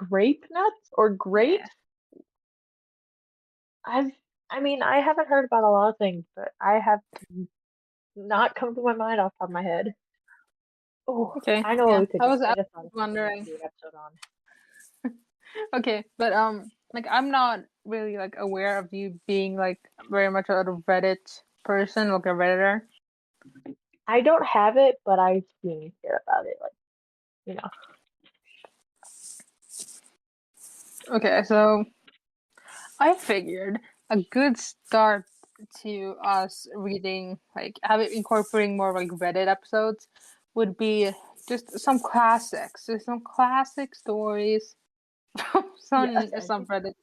grape nuts or Yeah. grapes? I've, I mean, I haven't heard about a lot of things, but I have not come to my mind off the top of my head. Oh, Okay. I know what Yeah. we could do. I I just thought was of something we could wondering. do an episode on. Okay, but like I'm not really like aware of you being like very much a Reddit person, like a Redditor. I don't have it, but I've seen hear about it. Like, you know, Okay, so I figured a good start to us reading, like having incorporating more like Reddit episodes, would be just some classics, just some classic stories from yeah, some Reddits,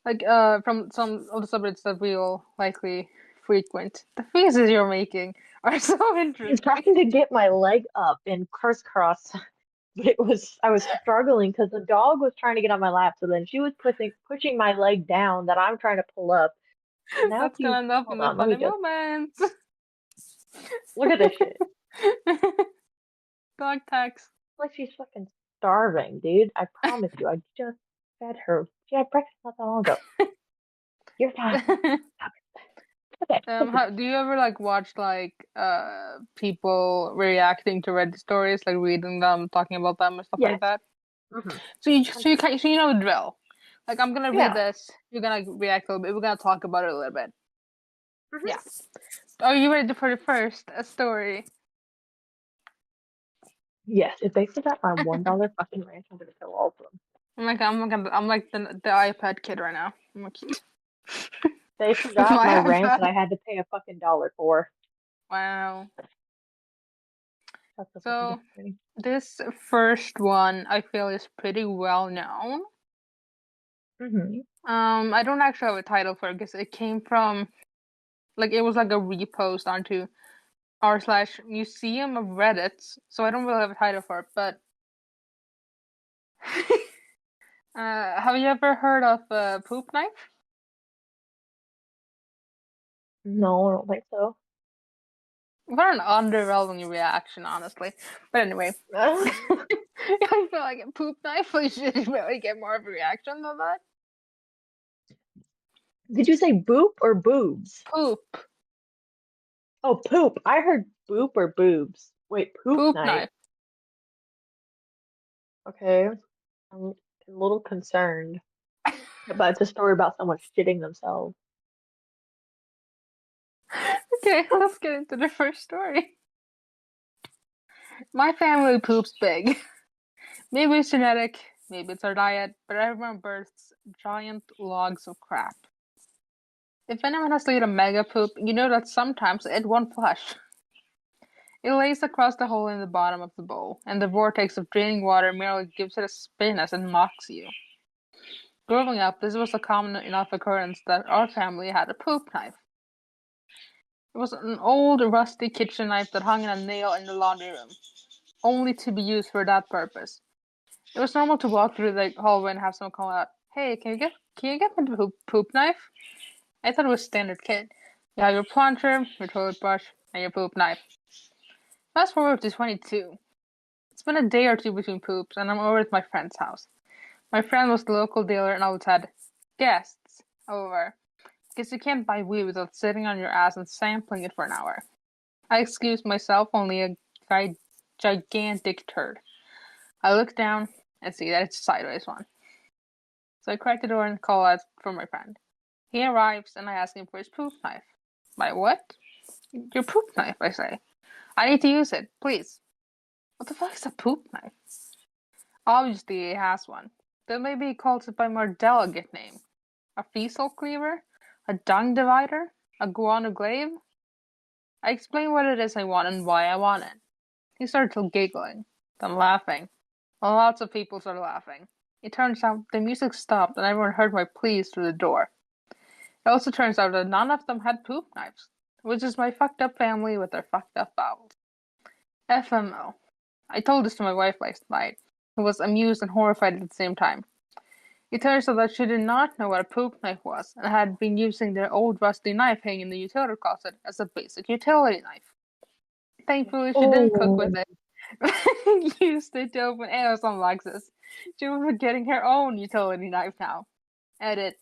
like from some of the subreddits that we'll likely frequent. The faces you're making are so I'm interesting. trying to get my leg up in crisscross. I was struggling because the dog was trying to get on my lap, so then she was pushing my leg down that I'm trying to pull up. And now That's she's, gonna end up in hold the on, let funny me just moments. look at this shit. Dog tags. Like she's fucking starving, dude. I promise you, I just fed her. She had breakfast not that long ago. You're fine. Stop it. Okay, continue. Do you ever like watch like people reacting to Reddit stories, like reading them, talking about them and stuff like Yes. that? Mm-hmm. So you know the drill. Like I'm gonna read Yeah. this, you're gonna react a little bit, we're gonna talk about it a little bit. Yeah. Mm-hmm. Are you ready for the first story? Yes. If they forgot my $1 fucking ranch, I'm gonna kill all of them. I'm like the iPad kid right now. I'm like They with forgot my my ranch that iPad. I had to pay a fucking dollar for. Wow. That's so fucking So disappointing. this first one I feel is pretty well known. Mm-hmm. I don't actually have a title for it because it came from like it was like a repost onto r/museum of Reddit. So I don't really have a title for it, but have you ever heard of poop knife? No, I don't think so. What an underwhelming reaction, honestly. But anyway, I feel like a poop knife we should really get more of a reaction than that. Did you say boop or boobs? Poop, Oh, poop. I heard boop or boobs. Wait, poop poop knife. knife. Okay. I'm a little concerned about the story about someone shitting themselves. Okay, let's get into the first story. My family poops big. Maybe it's genetic, maybe it's our diet, but everyone births giant logs of crap. If anyone has to eat a mega poop, you know that sometimes it won't flush. It lays across the hole in the bottom of the bowl, and the vortex of draining water merely gives it a spin as it mocks you. Growing up, this was a common enough occurrence that our family had a poop knife. It was an old, rusty kitchen knife that hung in a nail in the laundry room, only to be used for that purpose. It was normal to walk through the hallway and have someone call out, "Hey, can you get me the poop knife?" I thought it was standard kid. You have your plunger, your toilet brush, and your poop knife. Fast forward to 22. It's been a day or two between poops, and I'm over at my friend's house. My friend was the local dealer and always had guests over, because you can't buy weed without sitting on your ass and sampling it for an hour. I excused myself, only a gigantic turd. I look down and see that it's a sideways one. So I crack the door and call out for my friend. He arrives and I ask him for his poop knife. My what? Your poop knife, I say. I need to use it, please. What the fuck is a poop knife? Obviously, he has one. Then maybe he calls it by a more delicate name. A fecal cleaver? A dung divider? A guanoglaive? I explain what it is I want and why I want it. He started giggling, then laughing. Well, lots of people started laughing. It turns out the music stopped and everyone heard my pleas through the door. It also turns out that none of them had poop knives, which is my fucked up family with their fucked up bowels. FMO. I told this to my wife last night, who was amused and horrified at the same time. It turns out that she did not know what a poop knife was and had been using their old rusty knife hanging in the utility closet as a basic utility knife. Thankfully, she didn't cook with Oh, it. Used it to open Amazon boxes. She will be getting her own utility knife now. Edit.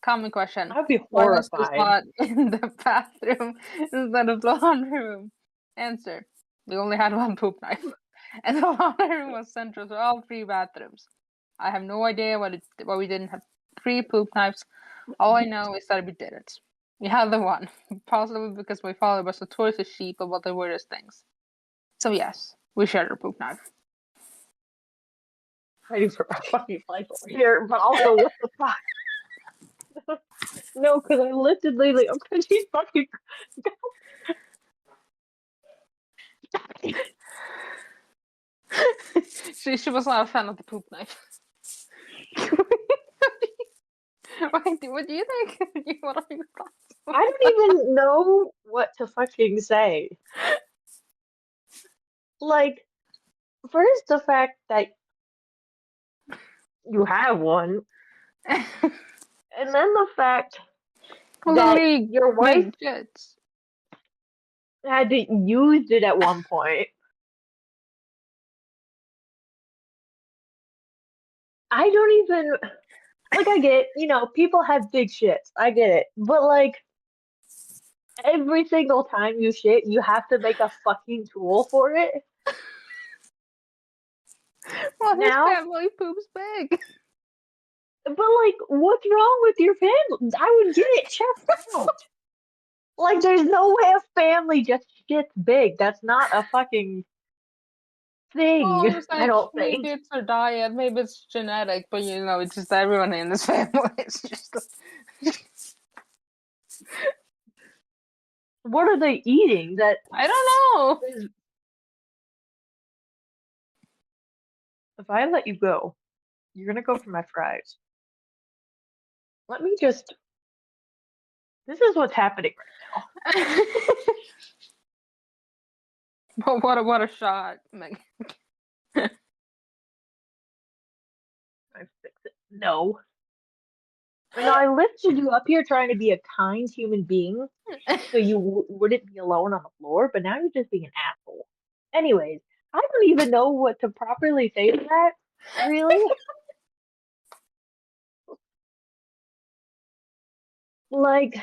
Common question. I'd be Why was the horrified. spot in the bathroom instead of the laundry room? Answer. We only had one poop knife. And the laundry room was central to all three bathrooms. I have no idea why we didn't have three poop knives. All I know is that we didn't. We had the one. Possibly because my father was notoriously sheep about the weirdest things. So yes, we shared a poop knife. Fighting for my fucking life over here, but also what the fuck? No, because I lifted Lily up because she's fucking. She was not a fan of the poop knife. What do you think? What are your thoughts? I don't even know what to fucking say. Like, first, the fact that you have one, and then the fact that Literally your wife made shits. had to use it at one point. I don't even like. I get, people have big shits. I get it, but like every single time you shit, you have to make a fucking tool for it. Well, his Now, family poops big. but like, what's wrong with your family? I would get it checked out. Like, there's no way a family just shits big. That's not a fucking Well, I thing. was I like, don't maybe think. it's her diet, maybe it's genetic, but it's just everyone in this family. It's just. What are they eating? That I don't know. is, if I let you go, you're gonna go for my fries. Let me just. This is what's happening right But what a shot, Meg. now. I fix it. No. I lifted you up here trying to be a kind human being, so you wouldn't be alone on the floor, but now you're just being an asshole. Anyways, I don't even know what to properly say to that, really. Like,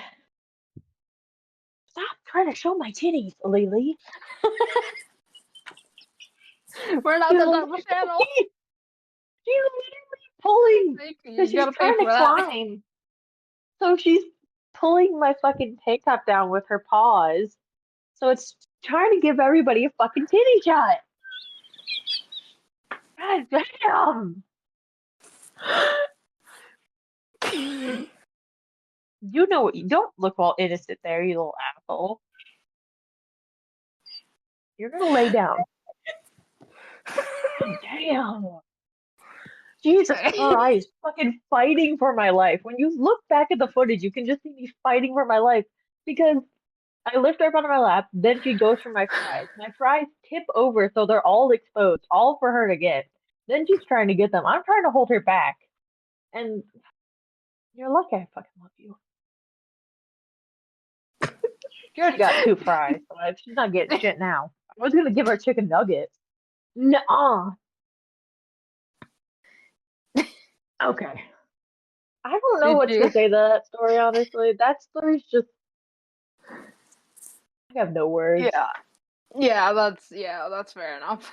stop trying to show my titties, Lily. We're not She's the literally, double channel. she's literally pulling, You because she's gotta pay trying for to that. climb. So she's pulling my fucking tank top down with her paws. So it's trying to give everybody a fucking titty shot. God damn. You know what? You don't look all innocent there, you little asshole. You're gonna lay down. God damn. Jesus Christ. Fucking fighting for my life. When you look back at the footage, you can just see me fighting for my life because I lift her up onto my lap, then she goes for my fries. My fries tip over so they're all exposed, all for her to get. Then she's trying to get them. I'm trying to hold her back. And you're lucky I fucking love you. She already got two fries, so she's not getting shit now. I was gonna give her chicken nuggets. Nuh-uh. Okay. I don't know Did what to you? say to that story, honestly. That story's just, I have no words. Yeah, that's fair enough.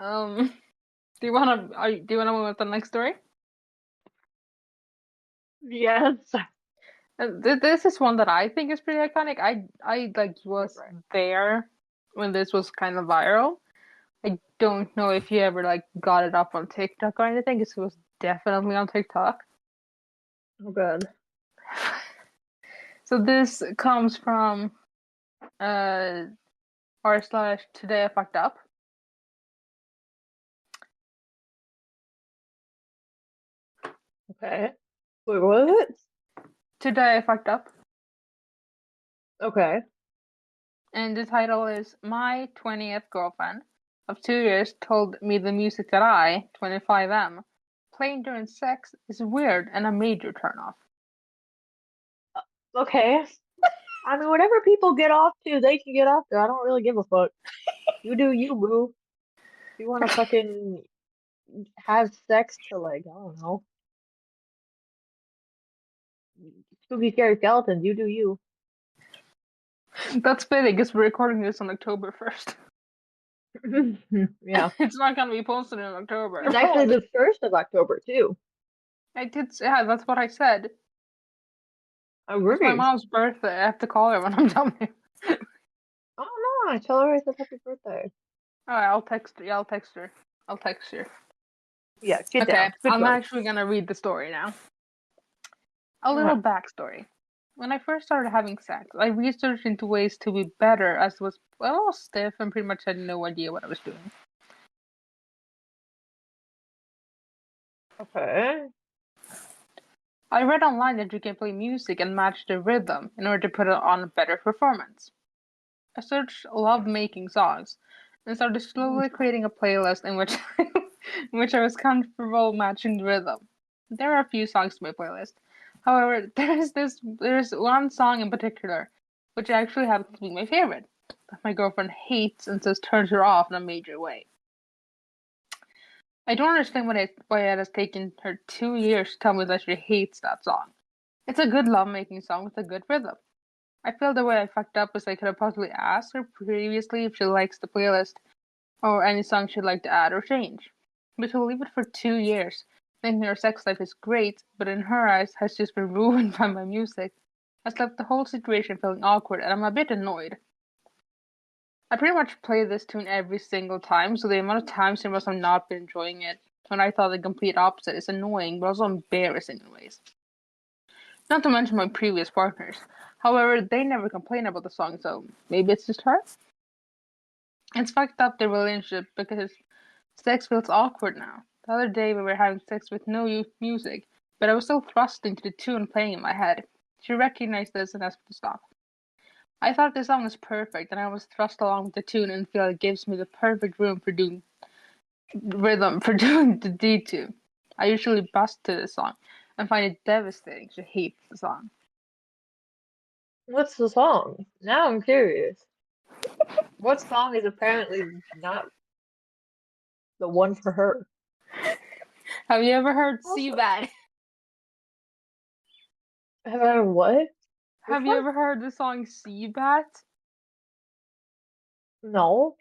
Do you wanna move on to the next story? Yes. This is one that I think is pretty iconic. I like was Right. there when this was kind of viral. I don't know if you ever like got it up on TikTok or anything. It was definitely on TikTok. Oh god. So this comes from r/ today I fucked up. Okay. Wait, what was it? Today I fucked up. Okay. And the title is My 20th Girlfriend of 2 years told me the music that I, 25M, playing during sex is weird and a major turnoff. Okay. I mean, whatever people get off to, they can get off to. I don't really give a fuck. You do you, boo. If you want to fucking have sex to like, I don't know, spooky scary skeletons. You do you. That's fitting because we're recording this on October 1st. Yeah. It's not gonna be posted in October. It's actually the 1st of October too. I did, yeah, that's what I said. I It's my agree. mom's birthday. I have to call her when I'm done here. Oh no, I tell her I said happy birthday. Alright, I'll text her. Yeah, I'll text her. I'll text her. Yeah, get Okay, down. Good I'm choice. actually gonna read the story now. A little Uh, backstory. When I first started having sex, I researched into ways to be better as I was a little stiff and pretty much had no idea what I was doing. okay. I read online that you can play music and match the rhythm in order to put it on a better performance. I searched love making songs and started slowly creating a playlist in which in which I was comfortable matching the rhythm. There are a few songs to my playlist. However, there's one song in particular which actually happens to be my favorite, that my girlfriend hates and says turns her off in a major way. I don't understand why it has taken her 2 years to tell me that she hates that song. It's a good lovemaking song with a good rhythm. I feel the way I fucked up is I could have possibly asked her previously if she likes the playlist or any song she'd like to add or change. But to leave it for 2 years, thinking her sex life is great, but in her eyes has just been ruined by my music, has left the whole situation feeling awkward and I'm a bit annoyed. I pretty much play this tune every single time, so the amount of times she must have not been enjoying it when I thought the complete opposite is annoying but also embarrassing in ways. Not to mention my previous partners. However, they never complain about the song, so maybe it's just her? It's fucked up the relationship because sex feels awkward now. The other day we were having sex with no music, but I was still thrusting to the tune playing in my head. She recognized this and asked me to stop. I thought the song was perfect, and I was thrust along with the tune and feel it gives me the perfect room for doing rhythm for doing the D tune. I usually bust to this song and find it devastating. She hates the song. What's the song? Now I'm curious. What song is apparently not the one for her? Have you ever heard Also, Seabag? have I what? Which Have you one? ever heard the song Seabat? No.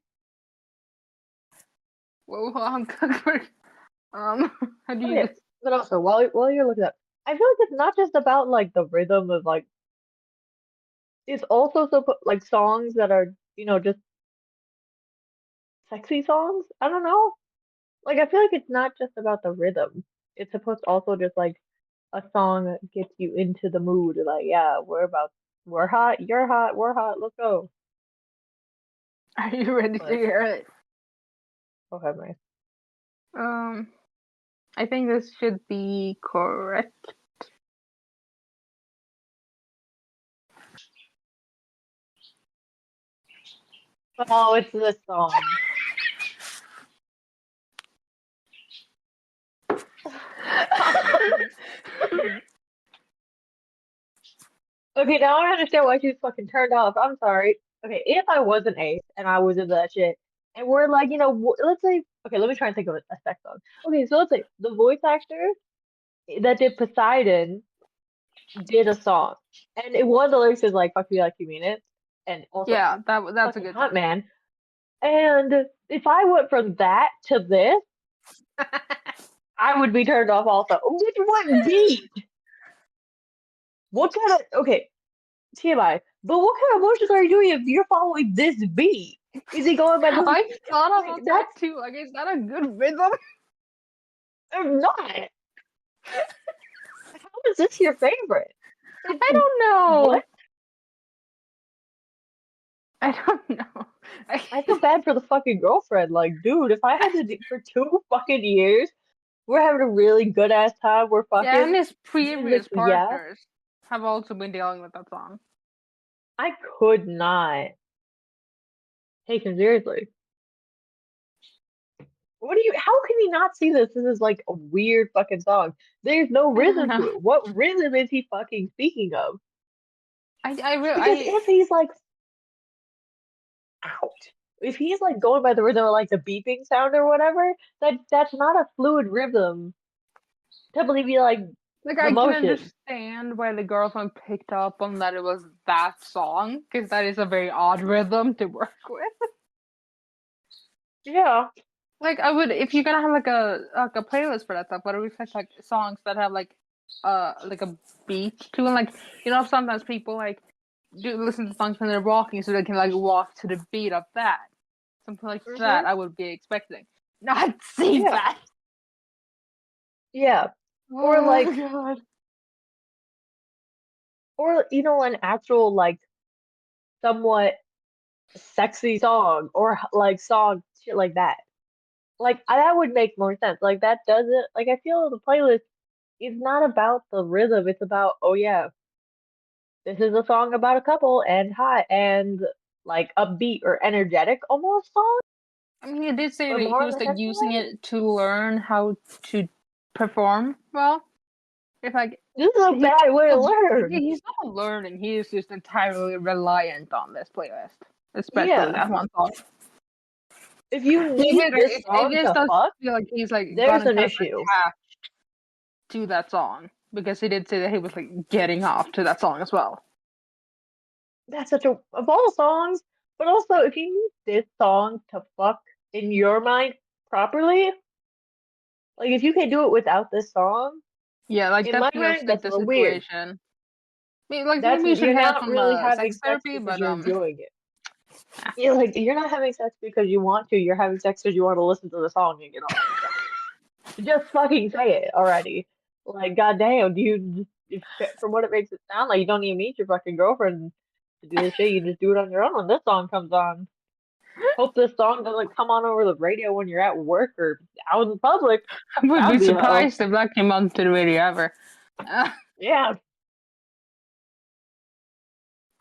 Well, I'm good. Um, how do you? Okay, but also while you're looking up, I feel like it's not just about like the rhythm of like it's also like songs that are just sexy songs. I don't know. Like I feel like it's not just about the rhythm. It's supposed to also just like a song that gets you into the mood. Like yeah, we're hot, you're hot, we're hot. Let's go. Are you ready to But hear it? okay, man. Um, I think this should be correct. Oh, it's this song. Okay, now I understand why she's fucking turned off. I'm sorry. Okay, if I was an ace and I was into that shit, and we're like, let's say, okay, let me try and think of a sex song. Okay, so let's say the voice actor that did Poseidon did a song, and one of the lyrics is like "fuck me like you mean it," and also Yeah, that's a "fucking good hot song. man." And if I went from that to this, I would be turned off also. Which what beat? What kind of okay? TMI. But what kind of motions are you doing if you're following this beat? Is he going by the I thought like about that that's too. Like, is that a good rhythm? not? How is this your favorite? It's I don't know. what? I don't know. I, I feel bad for the fucking girlfriend. Like, dude, if I had to do for 2 fucking years, we're having a really good ass time. We're yeah, fucking. and his Then this, previous yeah, partners have also been dealing with that song. I could not take him seriously. What do you? How can you not see this? This is like a weird fucking song. There's no I don't rhythm know. to it. What rhythm is he fucking speaking of? I Because if he's like out. if he's like going by the rhythm of like the beeping sound or whatever, that's not a fluid rhythm to believe you like Like the I can motion. understand why the girlfriend picked up on that it was that song, because that is a very odd rhythm to work with. Yeah. Like I would, if you're gonna have like a playlist for that stuff, what do we pick like songs that have like a beat to it? Like sometimes people like do listen to songs when they're walking so they can like walk to the beat of that. Something like that Hmm. I would be expecting. Not see Yeah. that. Yeah. Or Oh like god. or an actual like somewhat sexy song or like song shit like that. Like that would make more sense. Like that doesn't like I feel the playlist is not about the rhythm. It's about, oh yeah, this is a song about a couple and hot and like upbeat or energetic almost song, I mean, he did say but that he more on was the like sexy using way. it to learn how to perform well. If like This is a he's bad way to not, learn. he's not learning, he is just entirely reliant on this playlist, especially Yeah. that one song. If you Maybe need this it song just to does fuck, feel like he's like there's gotten an kind of issue. attached to that song because he did say that he was like getting off to that song as well. That's such a of all songs, but also if you need this song to fuck in your mind properly, like if you can do it without this song, Yeah, like in that my feels mind, like that's a the little weird. situation. That's Maybe you should you're hear not some really having sex sex therapy, because but you're enjoying it. You're not having sex because you want to. You're having sex because you want to listen to the song and get off. Just fucking say it already. Like, goddamn, do you, from what it makes it sound like, you don't even meet your fucking girlfriend to do this shit. You just do it on your own when this song comes on. Hope this song doesn't come on over the radio when you're at work or out in public. I would That be would be a help. surprised if that came onto the radio ever. Uh, Yeah.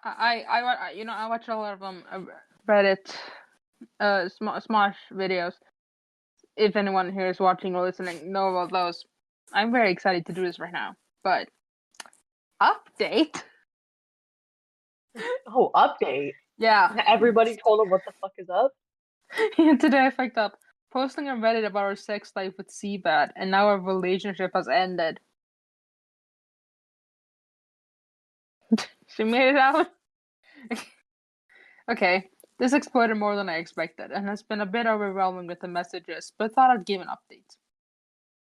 I watch a lot of Reddit, Smosh videos. If anyone here is watching or listening, know about those. I'm very excited to do this right now. But update, Oh, update. yeah. Everybody told him what the fuck is up. Today I fucked up posting on Reddit about our sex life with Seabad, and now our relationship has ended. She made it out. Okay, this exploded more than I expected, and has been a bit overwhelming with the messages, but thought I'd give an update.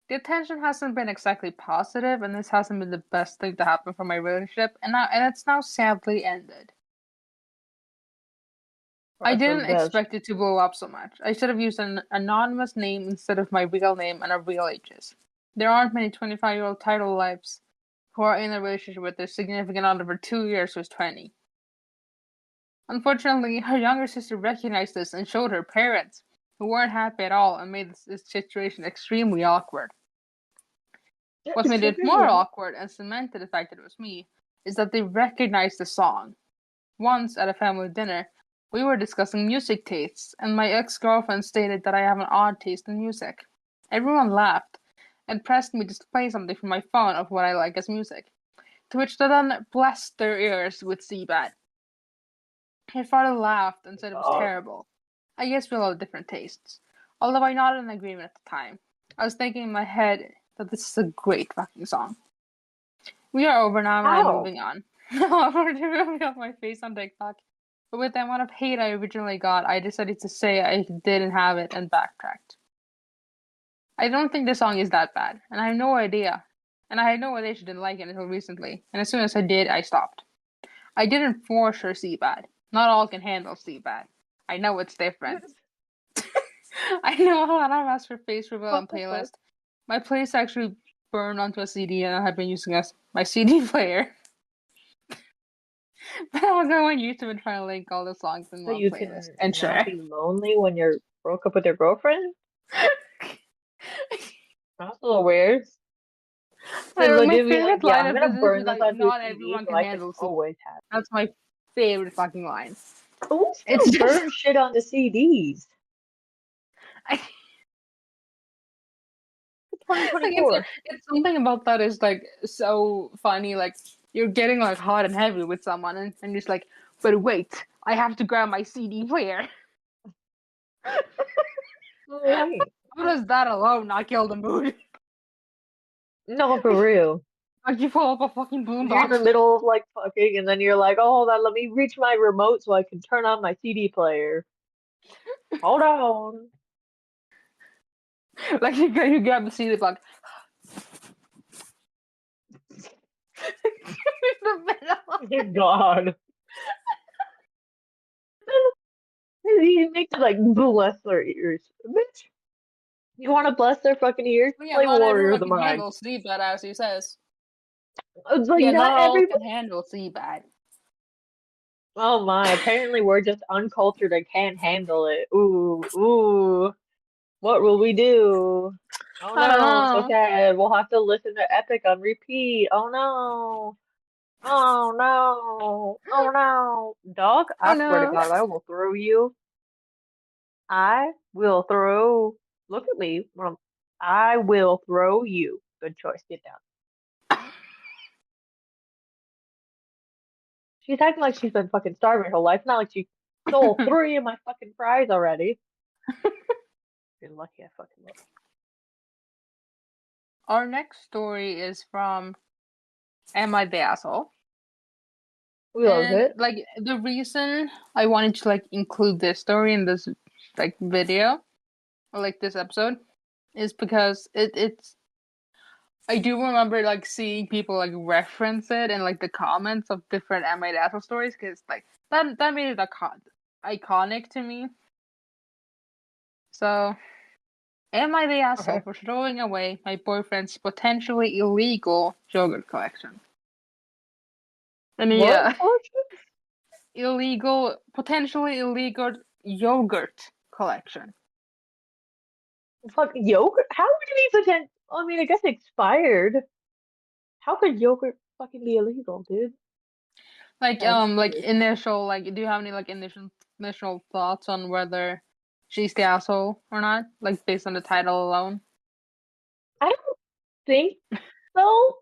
The attention hasn't been exactly positive, and this hasn't been the best thing to happen for my relationship, and it's now sadly ended. I That's for the didn't best. expect it to blow up so much. I should have used an anonymous name instead of my real name and our real ages. There aren't many 25-year-old title lives who are in a relationship with their significant other for 2 years who's 20. Unfortunately, her younger sister recognized this and showed her parents, who weren't happy at all and made this situation extremely awkward. What made it more awkward and cemented the fact that it was me is that they recognized the song. Once at a family dinner, we were discussing music tastes, and my ex-girlfriend stated that I have an odd taste in music. Everyone laughed and pressed me to play something from my phone of what I like as music, to which they then blessed their ears with Seabad. Her father laughed and said it was Oh, terrible. I guess we all have different tastes. Although I nodded in agreement at the time. I was thinking in my head that this is a great fucking song. We are over now and I'm how? moving on. I wanted to reveal my face on TikTok. But with the amount of hate I originally got, I decided to say I didn't have it and backtracked. I don't think the song is that bad, and I have no idea. And I had no idea she didn't like it until recently, and as soon as I did, I stopped. I didn't force her Seabad. Not all can handle Seabad. I know it's different. I know a lot of us for face reveal What and the fuck? playlist. My playlist actually burned onto a CD, and I have been using as my CD player. But I'll go on YouTube and try to link all the songs in So one you playlist can and not share. be lonely when you're broke up with your girlfriend? That's a little weird. To My legit be like, favorite yeah, line I'm of gonna this is burn this like, onto a not CD everyone so can I can handle CD. always have it. That's my favorite fucking line. Who It's still just burns shit onto CDs? I, 2024. it's something about that is like so funny. Like you're getting like hot and heavy with someone, and just like, but wait, I have to grab my CD player. Right. How does that alone not kill the mood? No, for real. Like you pull up a fucking You're in the boombox. middle of like fucking, and then you're like, oh, hold on, let me reach my remote so I can turn on my CD player. Hold on. Like you grab the CD plug. In the middle. God. He makes it like bless their ears. Bitch, you want to bless their fucking ears? But yeah, Play not Warrior of everyone the can Mind. handle Seabed, as he says. It's like Yeah, not not all everybody. can handle Seabed. Oh my, apparently we're just uncultured and can't handle it. Ooh, ooh. What will we do? Oh I don't no, I'm so know. sad. We'll have to listen to Epic on repeat. Oh no. Oh no. Oh no. Dog, Oh I swear to no. God, I will throw you. I will throw. Look at me. I will throw you. Good choice. Get down. She's acting like she's been fucking starving her whole life. Not like she stole three of my fucking fries already. You're lucky I fucking looked. Our next story is from Am I the Asshole? We love And it. like the reason I wanted to like include this story in this like video or like this episode is because it's I do remember like seeing people like reference it in like the comments of different Am I the Asshole stories because like that made it iconic to me. So am I the asshole Okay. for throwing away my boyfriend's potentially illegal yogurt collection? And What yeah, collection? potentially illegal yogurt collection. Fuck yogurt? How would you even pretend? I mean, I guess expired. How could yogurt fucking be illegal, dude? That's Like weird. initial, like, do you have any like initial thoughts on whether she's the asshole or not? Like based on the title alone. I don't think so.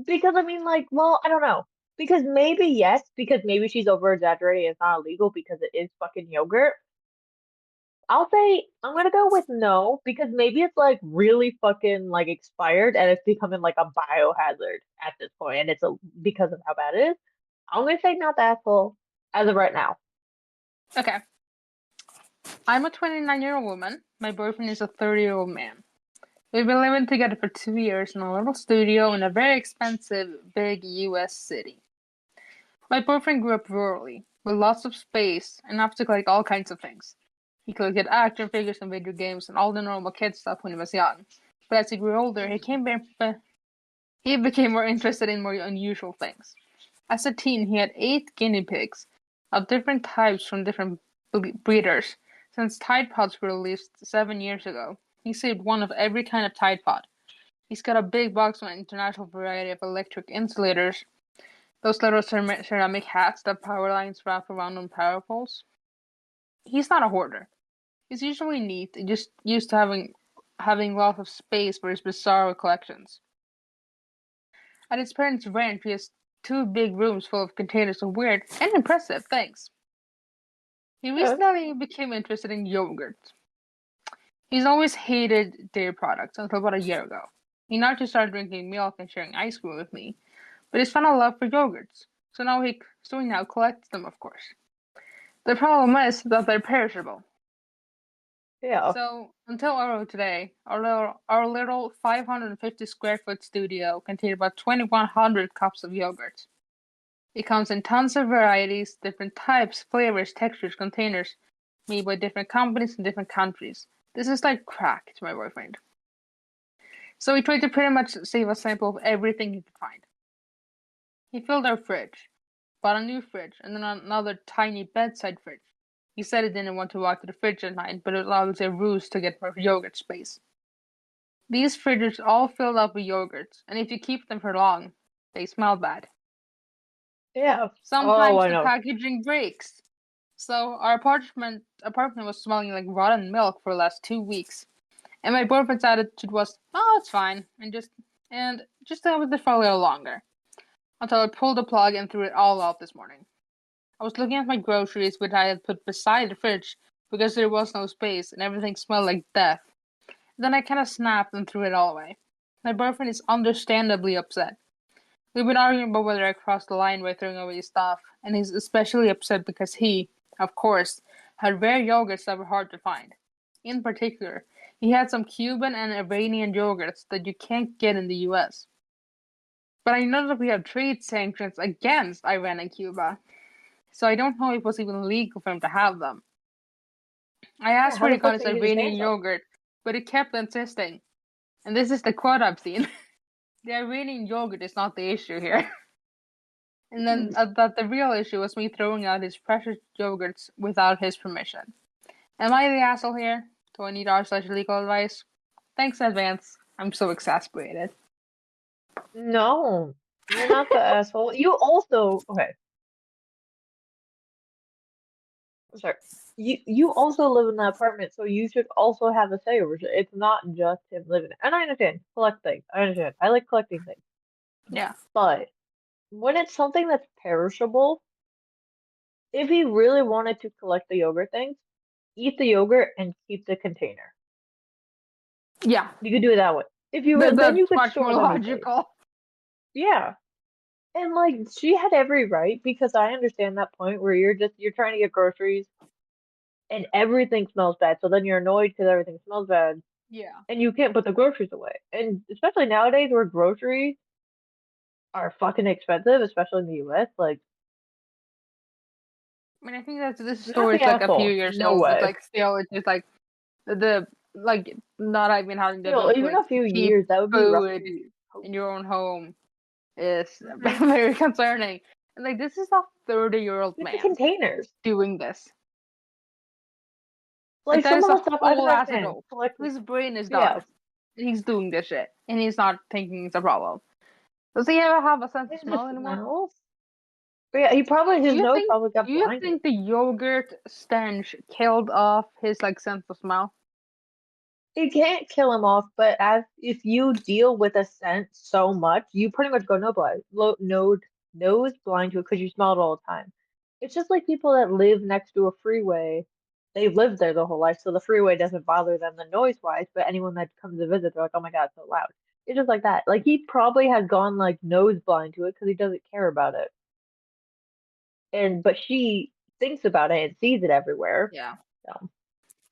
Because I mean, like, well, I don't know. Because maybe yes, because maybe she's over exaggerating. It's not illegal because it is fucking yogurt. I'll say I'm gonna go with no because maybe it's like really fucking like expired and it's becoming like a biohazard at this point and it's because of how bad it is. I'm gonna say not the asshole as of right now. Okay, I'm a 29-year-old woman. My boyfriend is a 30-year-old man. We've been living together for 2 years in a little studio in a very expensive, big US city. My boyfriend grew up rurally, with lots of space, enough to collect all kinds of things. He collected action figures and video games and all the normal kid stuff when he was young. But as he grew older, he became more interested in more unusual things. As a teen, he had 8 guinea pigs of different types from different breeders. Since Tide Pods were released 7 years ago, he saved one of every kind of Tide Pod. He's got a big box of an international variety of electric insulators, those little ceramic hats that power lines wrap around on power poles. He's not a hoarder. He's usually neat and just used to having lots of space for his bizarre collections. At his parents' ranch, he has 2 big rooms full of containers of weird and impressive things. He Yeah. recently became interested in yogurt. He's always hated dairy products until about a year ago. He now just started drinking milk and sharing ice cream with me, but he's found a love for yogurts. So he now collects them, of course. The problem is that they're perishable. Yeah. So until earlier today, our little 550 square foot studio contained about 2,100 cups of yogurt. It comes in tons of varieties, different types, flavors, textures, containers, made by different companies in different countries. This is like crack to my boyfriend. So he tried to pretty much save a sample of everything he could find. He filled our fridge, bought a new fridge, and then another tiny bedside fridge. He said he didn't want to walk to the fridge at night, but it was obviously a ruse to get more yogurt space. These fridges all filled up with yogurts, and if you keep them for long, they smell bad. Yeah. Oh, Sometimes I the know. packaging breaks. So our apartment was smelling like rotten milk for the last 2 weeks. And my boyfriend's attitude was, "Oh, it's fine," and just stay with it for a little longer. Until I pulled the plug and threw it all out this morning. I was looking at my groceries, which I had put beside the fridge, because there was no space and everything smelled like death. Then I kind of snapped and threw it all away. My boyfriend is understandably upset. We've been arguing about whether I crossed the line by throwing away his stuff, and he's especially upset because he, of course, had rare yogurts that were hard to find. In particular, he had some Cuban and Iranian yogurts that you can't get in the US. But I know that we have trade sanctions against Iran and Cuba, so I don't know if it was even legal for him to have them. I Yeah, asked how where the he got fuck his did he get his Iranian hands on them? yogurt, but he kept insisting. And this is the quote I've seen. The Iranian yogurt is not the issue here. And then that the real issue was me throwing out his precious yogurts without his permission. Am I the asshole here? Do I need r/legal advice? Thanks in advance. I'm so exasperated. No, you're not the asshole. You also, okay, sorry. You also live in that apartment, so you should also have a say over it. It's not just him living there. And I understand, collect things. I understand. I like collecting things. Yeah. But when it's something that's perishable, if he really wanted to collect the yogurt things, eat the yogurt and keep the container. Yeah. You could do it that way. If you then That's you could much more store them each day. logical. Yeah. And like she had every right because I understand that point where you're trying to get groceries and everything smells bad. So then you're annoyed because everything smells bad Yeah. and you can't put the groceries away. And especially nowadays where groceries are fucking expensive, especially in the US, like I mean, I think that this you're not story the is like a few asshole. years No old, but way. like still, it's just like the like not even having the Still, ability even like a to few keep years, that would be food roughly in your own home is hmm very concerning. And like this is a 30-year-old with the man containers. doing this. Like Like that some is of a the stuff I don't whole ass understand. adult. Collect His brain is yeah. done. He's doing this shit, and he's not thinking it's a problem. Does he ever have a sense of And the smell anymore? smells. But yeah, he probably Do his you nose think? probably got Do you blinded. think the yogurt stench killed off his like sense of smell? It can't kill him off, but as if you deal with a scent so much, you pretty much go nose blind to it because you smell it all the time. It's just like people that live next to a freeway. They've lived there their whole life, so the freeway doesn't bother them the noise wise, but anyone that comes to visit, they're like, oh my God, it's so loud. It's just like that. Like he probably has gone like nose blind to it because he doesn't care about it. And but she thinks about it and sees it everywhere. Yeah, So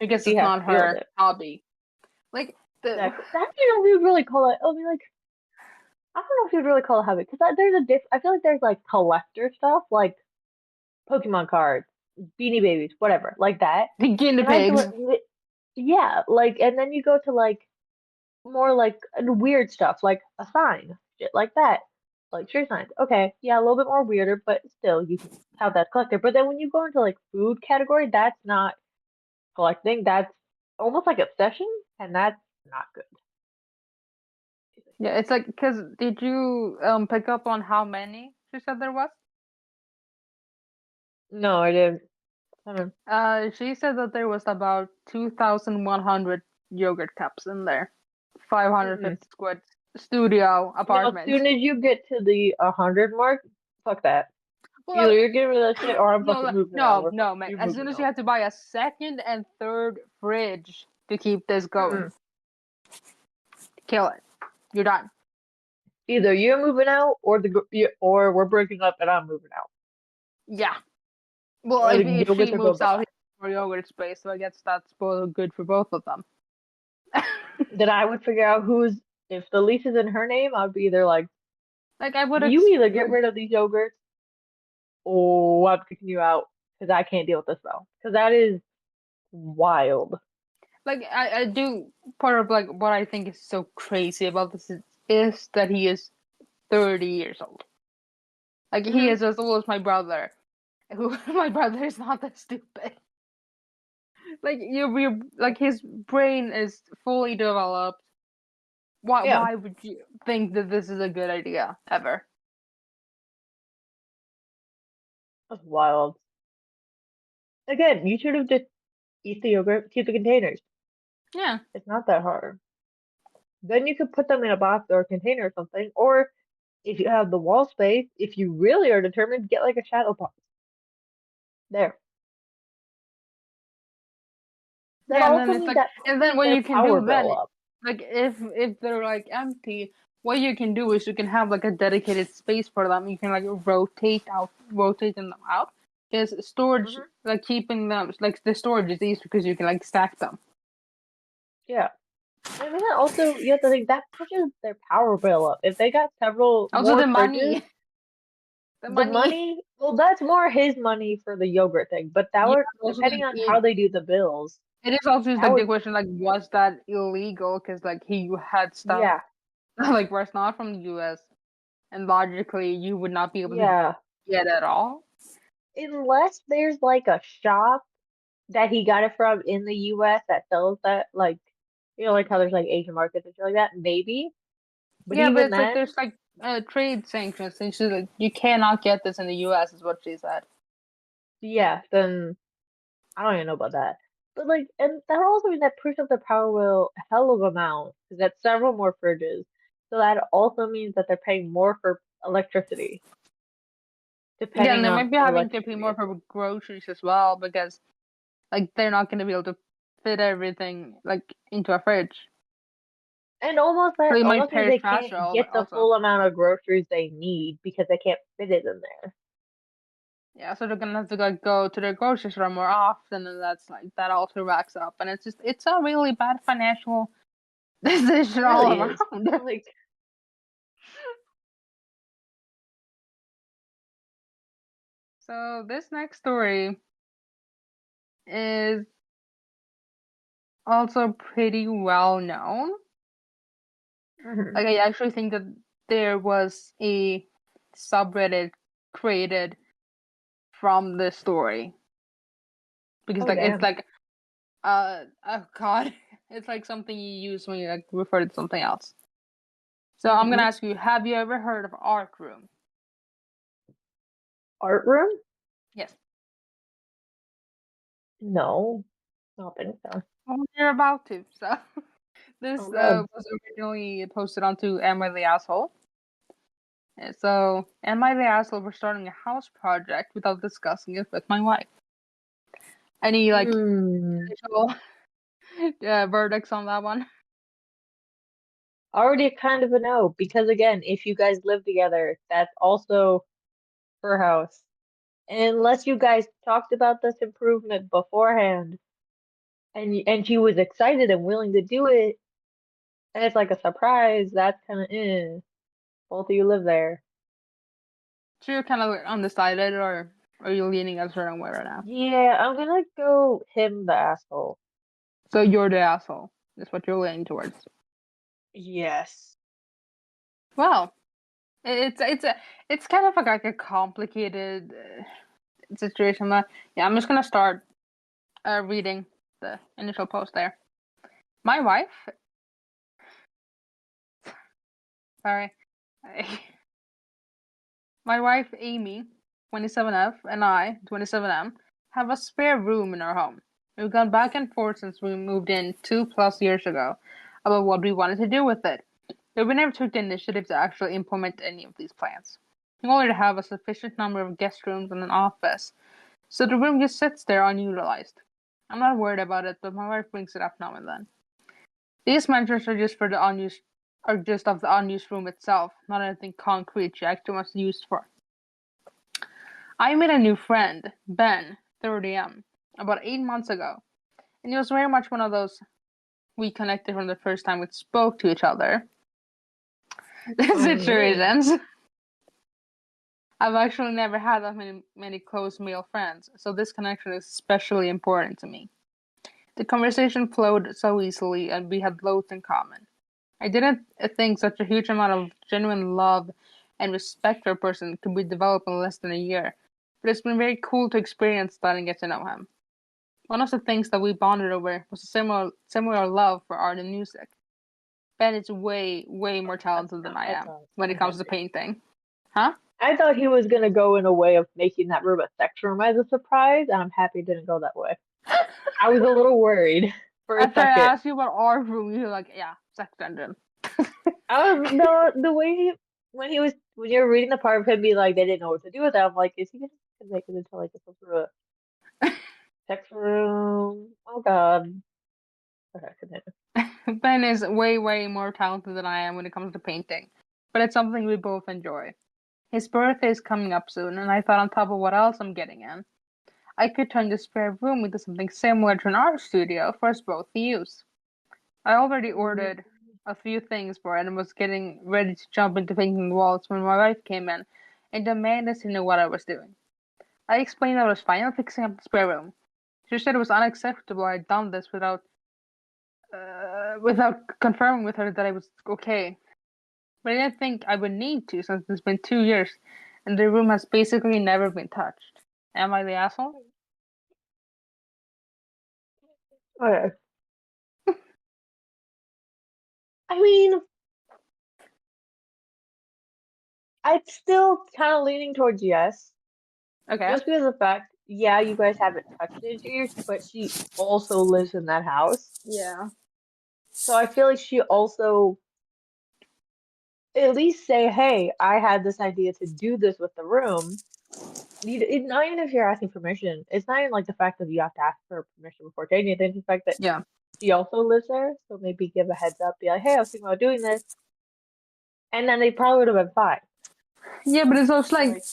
I guess she it's has not to deal with her it. hobby. Like the Exactly. That you know we would really call it. I mean, like I don't know if you'd really call it hobby because there's a diff. I feel like there's like collector stuff, like Pokemon cards, Beanie Babies, whatever, like that. the guinea And I feel pigs. like, yeah, like, and then you go to like more like weird stuff, like a sign, shit like that, like street signs. Okay, yeah, a little bit more weirder, but still you can have that collector. But then when you go into like food category, that's not collecting. That's almost like obsession, and that's not good. Yeah, it's like because did you pick up on how many she said there was? No, I didn't. I don't. She said that there was about 2,100 yogurt cups in there, Mm-mm. 550 square studio No, as apartment. soon as you get to the 100 mark, fuck that. Either Well, you're getting rid of that shit or I'm no, fucking moving out. no, Or fuck, no, man. you're As soon moving as you out. have to buy a second and third fridge to keep this going, Mm-mm. kill it. You're done. Either you're moving out or or we're breaking up and I'm moving out. Yeah. Well, Or the if she yogurts are going moves bye out bye. for yogurt space, so I guess that's both good for both of them. Then I would figure out who's if the lease is in her name, I'd be either like, Like I would you either get like rid of these yogurts or I'm kicking you out because I can't deal with this though. Because that is wild. I do part of like what I think is so crazy about this is that he is 30 years old. Like he Hmm is as old as my brother. Who my brother is not that stupid. Like you like his brain is fully developed. Yeah, Why would you think that this is a good idea ever? that's wild. Again, you should have just eat the yogurt, keep the containers. Yeah. It's not that hard. Then you could put them in a box or a container or something. Or if you have the wall space, if you really are determined, get like a shadow box. There. that Yeah, and then also it's means like, that and then pushes what their you can power do bill then, up. like if they're like empty, what you can do is you can have like a dedicated space for them. You can like rotate them out. Because storage, Hmm. like keeping them, like the storage is easy because you can like stack them. Yeah. I mean, that also, you have to think that pushes their power bill up. If they got several Also, more the fridges, money, the the money. money, well, that's more his money for the yogurt thing. But that Yeah, would, also depending like on how they do the bills, it is also just that like the would, question like was that illegal? Because like he had stuff yeah, like was not from the U.S. and logically you would not be able to yeah. get it all. Unless there's like a shop that he got it from in the US that sells that, like, like how there's like Asian markets and shit like that, maybe. But Yeah, but even it's like then, there's like trade sanctions. And she's like, you cannot get this in the U.S. is what she said. yeah, then I don't even know about that. But like, and that also means that pushes up the power wheel a hell of amount because that's several more fridges. So that also means that they're paying more for electricity, Yeah, and depending they on might be what having to pay electricity more is. for groceries as well because like they're not going to be able to fit everything like into a fridge. And almost So that they might almost means pay they trash can't get the also. full amount of groceries they need because they can't fit it in there. Yeah, so they're gonna have to like go to their grocery store more often, and that's like that also racks up, and it's a really bad financial It decision all really is. around. Like, So this next story is also pretty well known. mhm. Like I actually think that there was a subreddit created from this story because Oh like it's damn. like oh god, it's like something you use when you like refer to something else. So I'm gonna Hmm. ask you, have you ever heard of Art Room? Art room? Yes. No, I don't think so. Well, you're about to. So this Oh god. was originally posted onto Am I the Asshole? And so Am I the Asshole for starting a house project without discussing it with my wife? Any like Hmm. initial verdicts on that one? Already kind of a no, because again, if you guys live together, that's also her house. And unless you guys talked about this improvement beforehand and she was excited and willing to do it, and it's like a surprise, that's kind of both of you live there. So you're kind of like undecided, or are you leaning a certain way right now? Yeah, I'm gonna go him the asshole. So you're the asshole. Is what you're leaning towards. Yes. Well, it's kind of like a complicated situation. But yeah, I'm just gonna start reading the initial post there. My wife, sorry, my wife Amy, 27F, and I, 27M, have a spare room in our home. We've gone back and forth since we moved in 2+ years ago about what we wanted to do with it. But we never took the initiative to actually implement any of these plans. We already have a sufficient number of guest rooms and an office, so the room just sits there unutilized. I'm not worried about it, but my wife brings it up now and then. These measures are just for the unused are just of the unused room itself, not anything concrete she actually wants to use it for. I made a new friend, Ben, 30M, about 8 months ago, and he was very much one of those we connected from the first time we spoke to each other Oh man. situations. I've actually never had that many close male friends, so this connection is especially important to me. The conversation flowed so easily, and we had loads in common. I didn't think such a huge amount of genuine love and respect for a person could be developed in less than a year, but it's been very cool to experience that and get to know him. One of the things that we bonded over was a similar love for art and music. Ben is way more talented than I That's am all. when it I'm comes to happy. painting. Huh? I thought he was gonna go in a way of making that room a sex room as a surprise, and I'm happy it didn't go that way. I was a little worried for a After I second. asked you about art room, you're like, yeah, sex dungeon. I was the way when you were reading the part of him being like they didn't know what to do with that, I'm like, is he gonna make it into like some sort of sex room? Oh God. Okay, continue. Ben is way, way more talented than I am when it comes to painting, but it's something we both enjoy. His birthday is coming up soon, and I thought on top of what else I'm getting in, I could turn the spare room into something similar to an art studio for us both to use. I already Mm, ordered a few things for it and was getting ready to jump into painting the walls when my wife came in and demanded to know what I was doing. I explained I was fine fixing up the spare room. She said it was unacceptable I had done this without confirming with her that I was okay. But I didn't think I would need to since it's been 2 years and the room has basically never been touched. Am I the asshole? okay. I mean, I'm still kind of leaning towards yes, Okay. just because of the fact, yeah, you guys haven't touched it in 2 years, but she also lives in that house. Yeah. So I feel like she also at least say, hey, I had this idea to do this with the room. Not even if you're asking permission. It's not even like the fact that you have to ask for permission before changing it. It's the fact that Yeah. she also lives there, so maybe give a heads up, be like, hey, I was thinking about doing this, and then they probably would have been fine. Yeah, but it's also like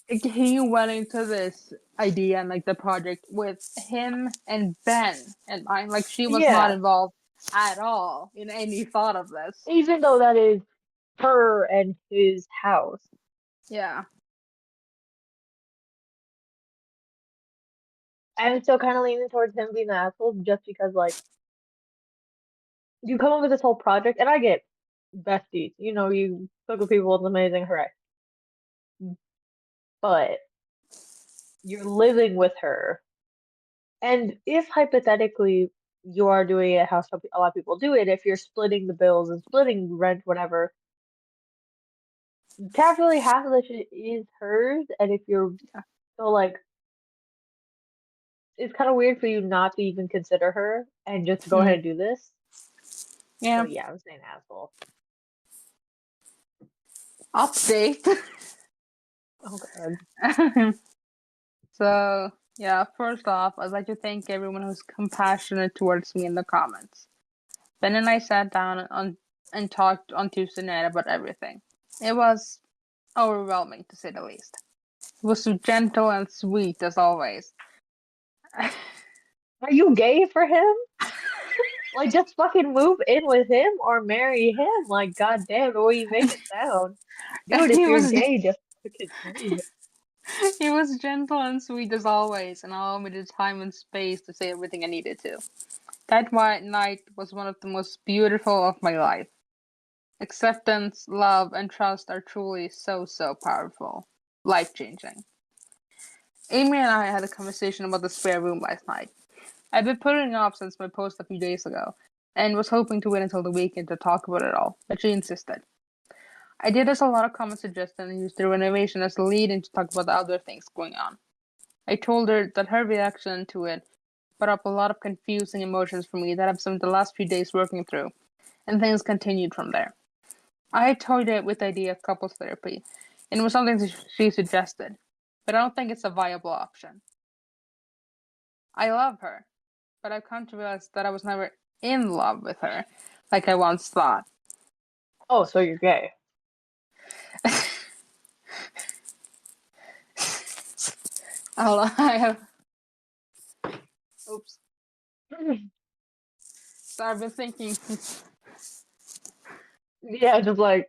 Like, he went into this idea and like the project with him and Ben and mine. Like she was not yeah, involved at all in any thought of this. even though that is her and his house, Yeah. I'm still kind of leaning towards him being the asshole just because, like, you come up with this whole project, and I get besties, you cook with people, it's amazing, hooray. But you're living with her. And if hypothetically you are doing it how a lot of people do it, if you're splitting the bills and splitting rent, whatever, technically half of the shit is hers. And if you're so like, it's kind of weird for you not to even consider her and just go ahead Mm. and do this. So Yeah. yeah, I'm saying asshole. Update. Oh God. So yeah, first off, I'd like to thank everyone who's compassionate towards me in the comments. Ben and I sat down and talked on Tuesday night about everything. It was overwhelming to say the least. It was so gentle and sweet as always. Are you gay for him? Like, just fucking move in with him or marry him. Like, goddamn, the way you make it sound. Dude, if he you're was gay, just fucking move. he was gentle and sweet as always, and allowed me the time and space to say everything I needed to. That night was one of the most beautiful of my life. Acceptance, love, and trust are truly so, so powerful. Life changing. Amy and I had a conversation about the spare room last night. I've been putting it off since my post a few days ago, and was hoping to wait until the weekend to talk about it all, but she insisted. I did as a lot of comments suggested and used the renovation as a lead in to talk about the other things going on. I told her that her reaction to it brought up a lot of confusing emotions for me that I've spent the last few days working through, and things continued from there. I had toyed it with the idea of couples therapy, and it was something she suggested, but I don't think it's a viable option. I love her, but I've come to realize that I was never in love with her, like I once thought. Oh, so you're gay. I have. Oops. So I've been thinking. Yeah, just like,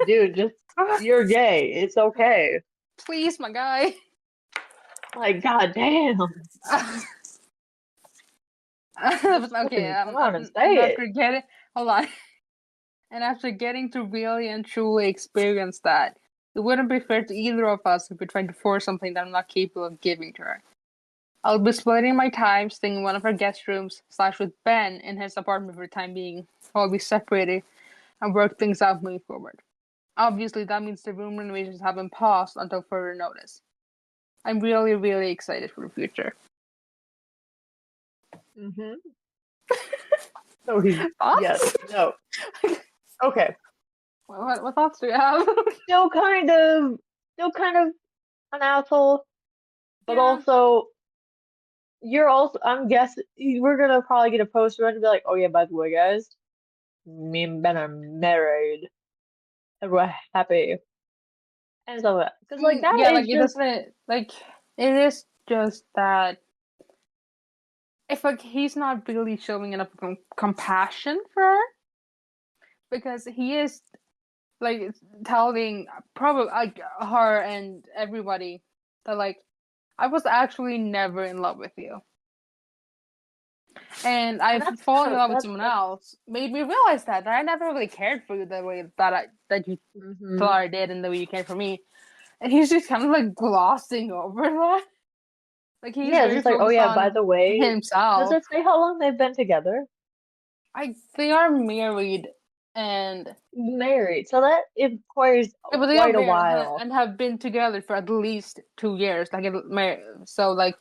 dude, just you're gay. It's okay. Please, my guy. Like, goddamn. Just Okay, fucking come out and and say it. after getting, hold on, and after getting to really and truly experience that, it wouldn't be fair to either of us if we tried to force something that I'm not capable of giving to her. I'll be splitting my time, staying in one of her guest rooms, slash with Ben in his apartment for the time being, while we separate and work things out moving forward. Obviously, that means the room renovations have been paused until further notice. I'm really, really excited for the future. Hmm. So he, yes, Thoughts? no. Okay. What thoughts do you have? Still kind of, still kind of an asshole, but Yeah. also you're also, I'm guessing, we're gonna probably get a poster and be like, oh yeah, by the way, guys, me and Ben are married and we're happy. And so, because like that Yeah, like is it just, doesn't like it is just that if like he's not really showing enough compassion for her because he is like telling probably like her and everybody that like I was actually never in love with you. And and I've that's fallen in kind of, love with someone else made me realize that I never really cared for you the way that you hmm thought I did and the way you cared for me. And he's just kind of like glossing over that. Like he's yeah, it's very just like, oh focused yeah, by on the way, does himself. it say how long they've been together? They are married and Married. So that requires yeah, but they are quite a married while, and have been together for at least 2 years. So like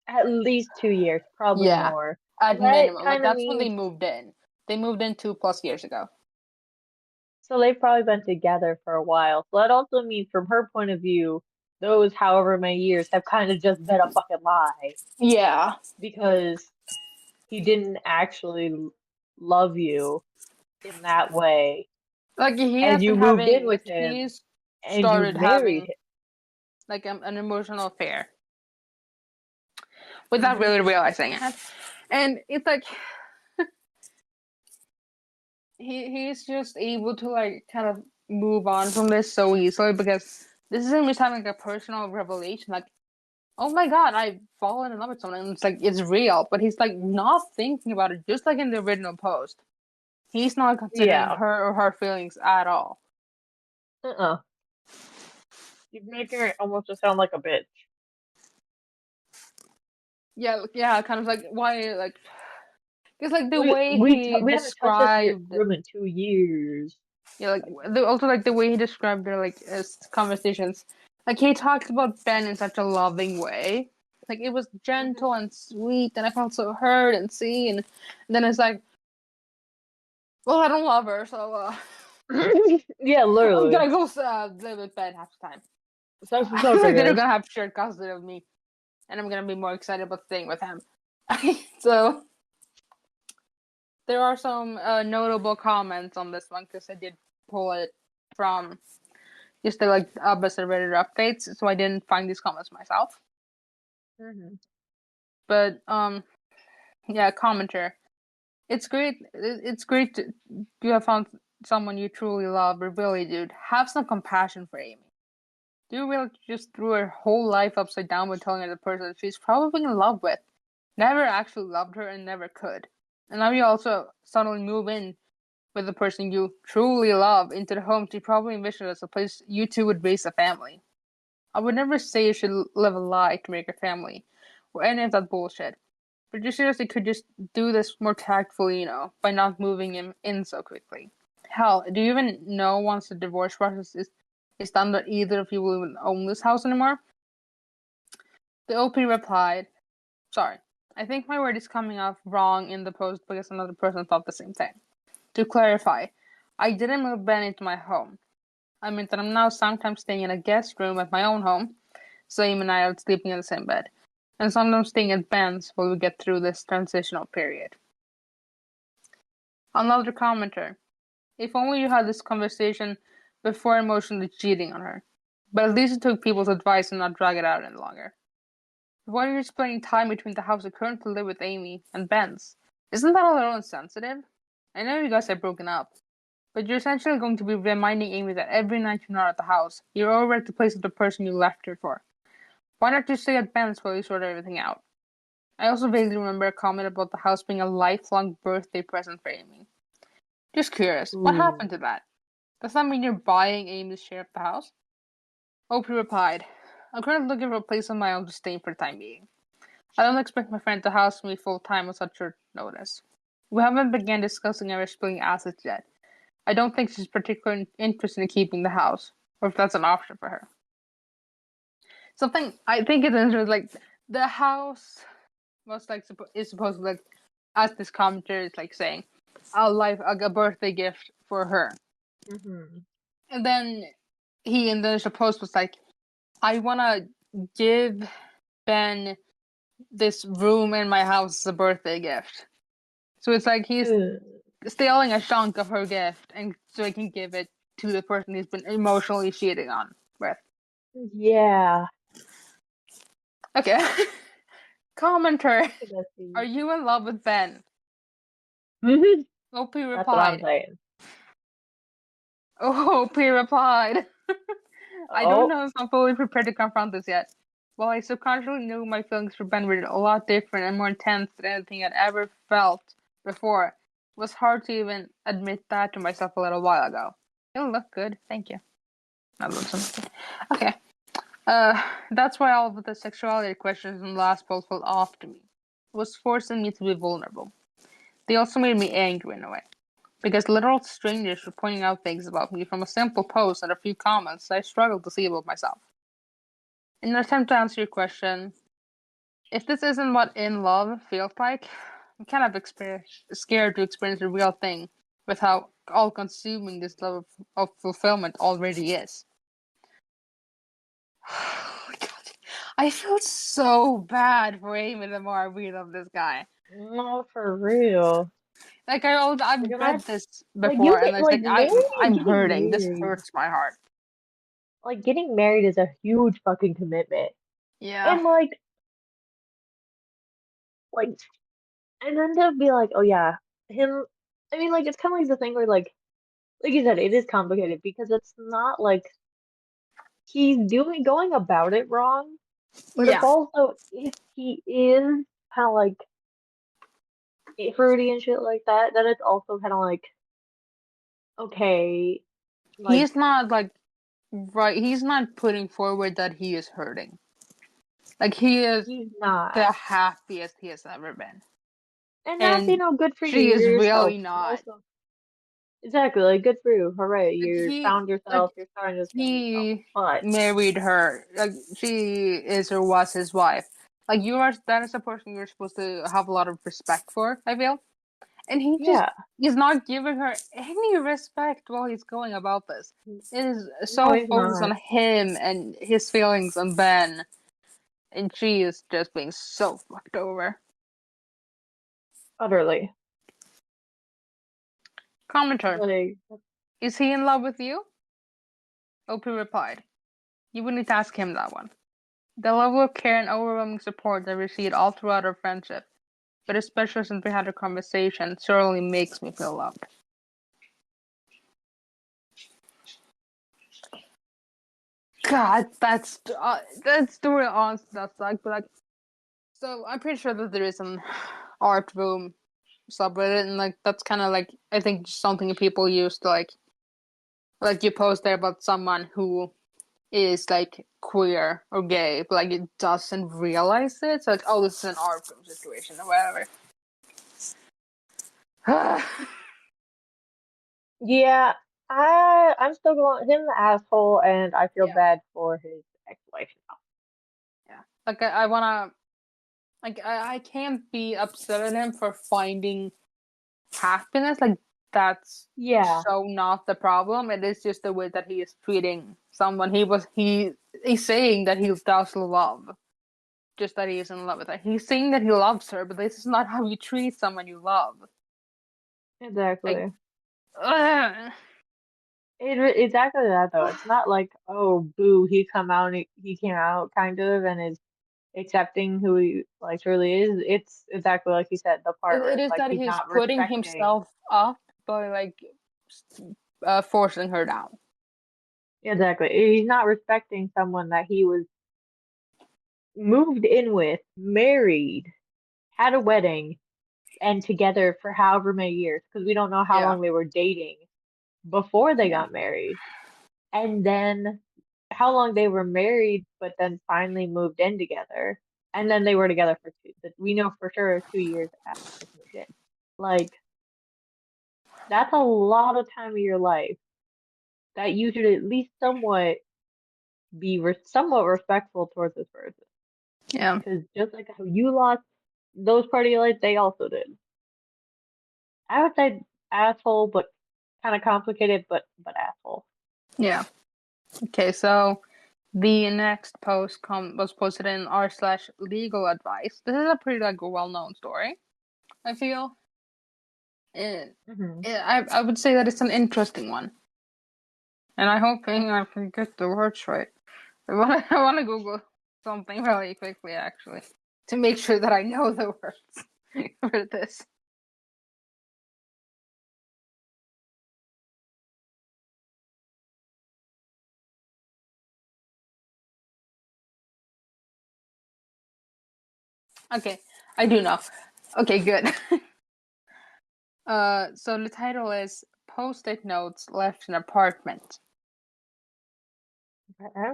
at least 2 years, probably yeah, more. So at that minimum. Like kind of that's when they means, moved in. They moved in 2+ years ago. so they've probably been together for a while. So that also means, from her point of view, those however many years have kind of just been a fucking lie Yeah. because he didn't actually love you in that way. Like he And has you been moved in having with like him he's and you started married having him. like an emotional affair without hmm really realizing it. And it's like he's just able to like kind of move on from this so easily because this is him just having like a personal revelation like oh my god I've fallen in love with someone and it's like it's real but he's like not thinking about it just like in the original post he's not considering Yeah. her or her feelings at all. Uh-uh. You're making it almost to sound like a bitch. Yeah, kind of like why like because like the way he We haven't touched this described room in 2 years. yeah, like also like the way he described their like his conversations. Like he talked about Ben in such a loving way. Like it was gentle and sweet, and I felt so heard and seen. And then it's like, well, I don't love her, so Yeah, I'm literally. gonna go live with Ben half the time. Such and such, I Like they're guess. gonna have shared custody of me, and I'm gonna be more excited about staying with him. So there are some notable comments on this one because I did pull it from just the like best Reddit updates, so I didn't find these comments myself. hmm But yeah, commenter. It's great. It's great to you have found someone you truly love. But really, dude, have some compassion for Amy. Do you really just threw her whole life upside down by telling her the person she's probably in love with never actually loved her and never could? And now you also suddenly move in with the person you truly love into the home she probably envisioned as a place you two would raise a family. I would never say you should live a lie to make a family, or any of that bullshit. But you seriously could just do this more tactfully, by not moving him in so quickly. Hell, do you even know once the divorce process is done that either of you will even own this house anymore? The OP replied, sorry, I think my word is coming off wrong in the post because another person thought the same thing. To clarify, I didn't move Ben into my home. I meant that I'm now sometimes staying in a guest room at my own home, so Amy and I are sleeping in the same bed, and sometimes staying at Ben's while we get through this transitional period. Another commenter, if only you had this conversation before emotionally cheating on her. But at least you took people's advice and not drag it out any longer. Why are you spending time between the house you currently live with Amy and Ben's? Isn't that a little insensitive? I know you guys are broken up, but you're essentially going to be reminding Amy that every night you're not at the house, you're over at the place of the person you left her for. Why not just stay at Ben's while you sort everything out? I also vaguely remember a comment about the house being a lifelong birthday present for Amy. Just curious, what Ooh. happened to that? Does that mean you're buying Amy's share of the house? Opie replied, I'm currently looking for a place of my own to stay in for the time being. I don't expect my friend to house me full time on such short notice. We haven't begun discussing our splitting assets yet. I don't think she's particularly interested in keeping the house, or if that's an option for her. Something I think is interesting, like the house was like is supposed to like, as this commenter is like saying, a birthday gift for her. hmm And then in the initial post was like, I wanna give Ben this room in my house as a birthday gift. So it's like he's Ugh. stealing a chunk of her gift, and so he can give it to the person he's been emotionally cheating on with. Yeah. Okay. Commenter, I guess are he- you in love with Ben? Mhm. OP That's what I'm replied. saying. OP replied. I don't Oh, know if I'm fully prepared to confront this yet. While I subconsciously knew my feelings for Ben were a lot different and more intense than anything I'd ever felt before, it was hard to even admit that to myself a little while ago. You look good, thank you. I love something. Okay. That's why all of the sexuality questions in the last post felt off to me. It was forcing me to be vulnerable. They also made me angry in a way. Because literal strangers were pointing out things about me from a simple post and a few comments I struggled to see about myself. In an attempt to answer your question, if this isn't what in love feels like, I'm kind of scared to experience the real thing with how all consuming this level of fulfillment already is. Oh my god. I feel so bad for Amy the more I read of this guy. no, for real. Like Like, I've read imagine, this like you before, and get it's like like married, I'm getting hurting. This married. hurts my heart. Like getting married is a huge fucking commitment. Yeah. And like, and then to be like, oh yeah, him. I mean, like it's kind of like the thing where like you said, it is complicated because it's not like he's doing going about it wrong, but it's Yeah. also if he is kind of like fruity and shit like that, then it's also kind of like okay, like He's not like right. He's not putting forward that he is hurting. Like he is he's not. the happiest he has ever been, And that's, and good for you. she You're is yourself. really And not. also, exactly, like, good for you. Hooray. Like You found yourself. You're starting to discover yourself. he But, married her. Like she is or was his wife. Like you are. That is a person you're supposed to have a lot of respect for. I feel. And he just yeah. is not giving her any respect while he's going about this. It is No, so he's focused not. on him and his feelings on Ben, and she is just being so fucked over. Utterly. Commenter, Like, is he in love with you? OP replied, you would need to ask him that one. The level of care and overwhelming support I received all throughout our friendship, but especially since we had a conversation, certainly makes me feel loved. God, that's the real honest that's like, but like, so I'm pretty sure that there is an art room subreddit, and like that's kind of like I think something people use to like you post there about someone who is like queer or gay, but like it doesn't realize it. So like, oh, this is an art room situation or whatever. yeah. I'm still going him the asshole, and I feel Yeah, bad for his ex-wife now. yeah. Like I wanna like I can't be upset at him for finding happiness. Like that's Yeah, so not the problem. It is just the way that he is treating someone. He's saying that he does love, just that he is in love with her. He's saying that he loves her, but this is not how you treat someone you love. Like, exactly. ugh. It's exactly that though. It's not like, oh, boo, he came out kind of and is accepting who he like truly is. It's exactly like you said, the part where It it's is like that he's he's not putting respecting. himself up by like forcing her down. Exactly. He's not respecting someone that he was moved in with, married, had a wedding, and together for however many years, because we don't know how Yeah, long they were dating before they yeah, got married. And then how long they were married, but then finally moved in together. And then they were together for we know for sure 2 years after they moved in. Like, that's a lot of time of your life that you should at least somewhat be somewhat respectful towards this person. yeah, Because just like how you lost those part of your life, they also did. I would say asshole, but kind of complicated, but asshole. yeah. Okay, so The next post was posted in r/legal advice. This is a pretty like well-known story. I feel. Hmm. I would say that it's an interesting one, and I'm hoping I can get the words right. I want to Google something really quickly, actually, to make sure that I know the words for this. Okay, I do know. Okay, good. So the title is Post-it Notes Left in Apartment. Okay.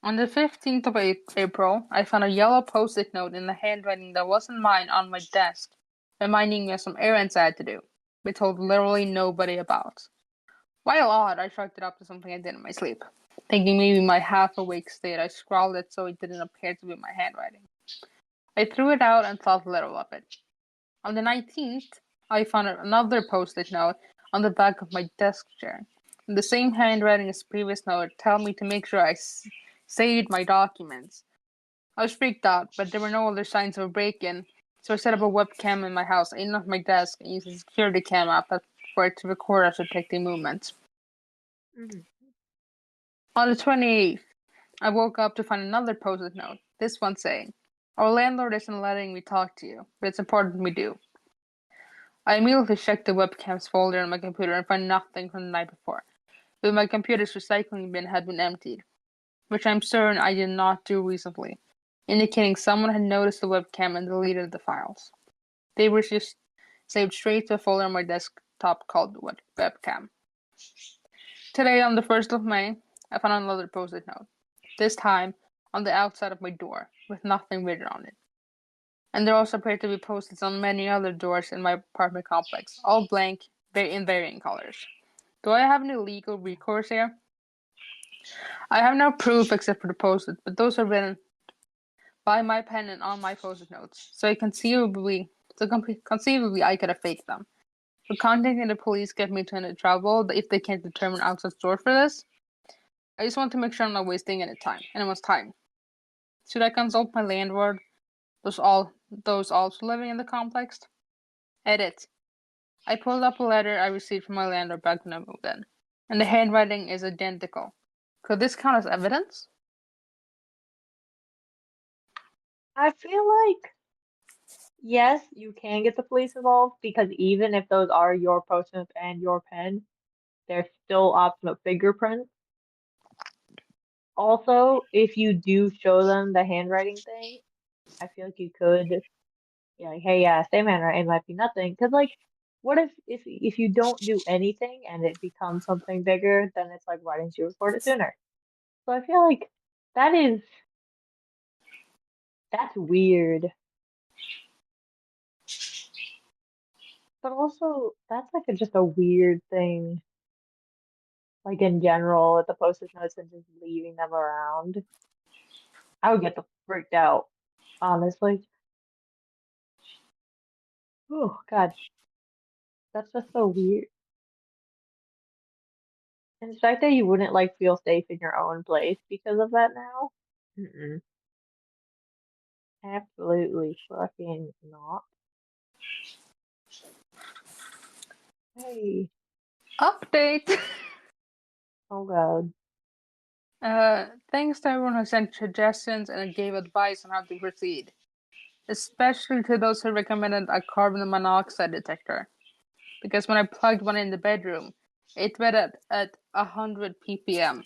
On the 15th of April, I found a yellow post-it note in the handwriting that wasn't mine on my desk, reminding me of some errands I had to do, but told literally nobody about. While odd, I chalked it up to something I did in my sleep. Thinking maybe my half-awake state, I scrawled it so it didn't appear to be my handwriting. I threw it out and thought little of it. On the 19th, I found another post-it note on the back of my desk chair. In the same handwriting as previous note, telling me to make sure I saved my documents. I was freaked out, but there were no other signs of a break-in, so I set up a webcam in my house in off my desk and used a security cam app for it to record us detecting movements. Hmm. On the 28th, I woke up to find another post-it note, this one saying, "Our landlord isn't letting me talk to you, but it's important we do." I immediately checked the webcams folder on my computer and found nothing from the night before, but my computer's recycling bin had been emptied, which I'm certain I did not do recently, indicating someone had noticed the webcam and deleted the files. They were just saved straight to a folder on my desktop called webcam. Today, on the 1st of May, I found another post-it note, this time on the outside of my door, with nothing written on it. And there also appeared to be post-its on many other doors in my apartment complex, all blank, in varying colors. Do I have any legal recourse here? I have no proof except for the post-it, but those are written by my pen and on my post-it notes, so conceivably I could have faked them. But contacting the police get me into trouble if they can't determine outside source for this. I just want to make sure I'm not wasting any time, and it was time. Should I consult my landlord? Those also living in the complex? Edit. I pulled up a letter I received from my landlord back when I moved in, and the handwriting is identical. Could this count as evidence? I feel like yes, you can get the police involved because even if those are your post-its and your pen, there's still option of fingerprints. Also, if you do show them the handwriting thing, I feel like you could be like, hey, yeah, same handwriting, it might be nothing. Because like, what if you don't do anything and it becomes something bigger, then it's like, why didn't you report it sooner? So I feel like that is that's weird. But also that's like just a weird thing, like in general, with the post-it notes and just leaving them around. I would get the freaked out, honestly. Oh God, that's just so weird. And the fact that you wouldn't like feel safe in your own place because of that now? Mm-mm. Absolutely fucking not. Hey, Update! oh God. Thanks to everyone who sent suggestions and gave advice on how to proceed, especially to those who recommended a carbon monoxide detector. Because when I plugged one in the bedroom, it read at 100 ppm.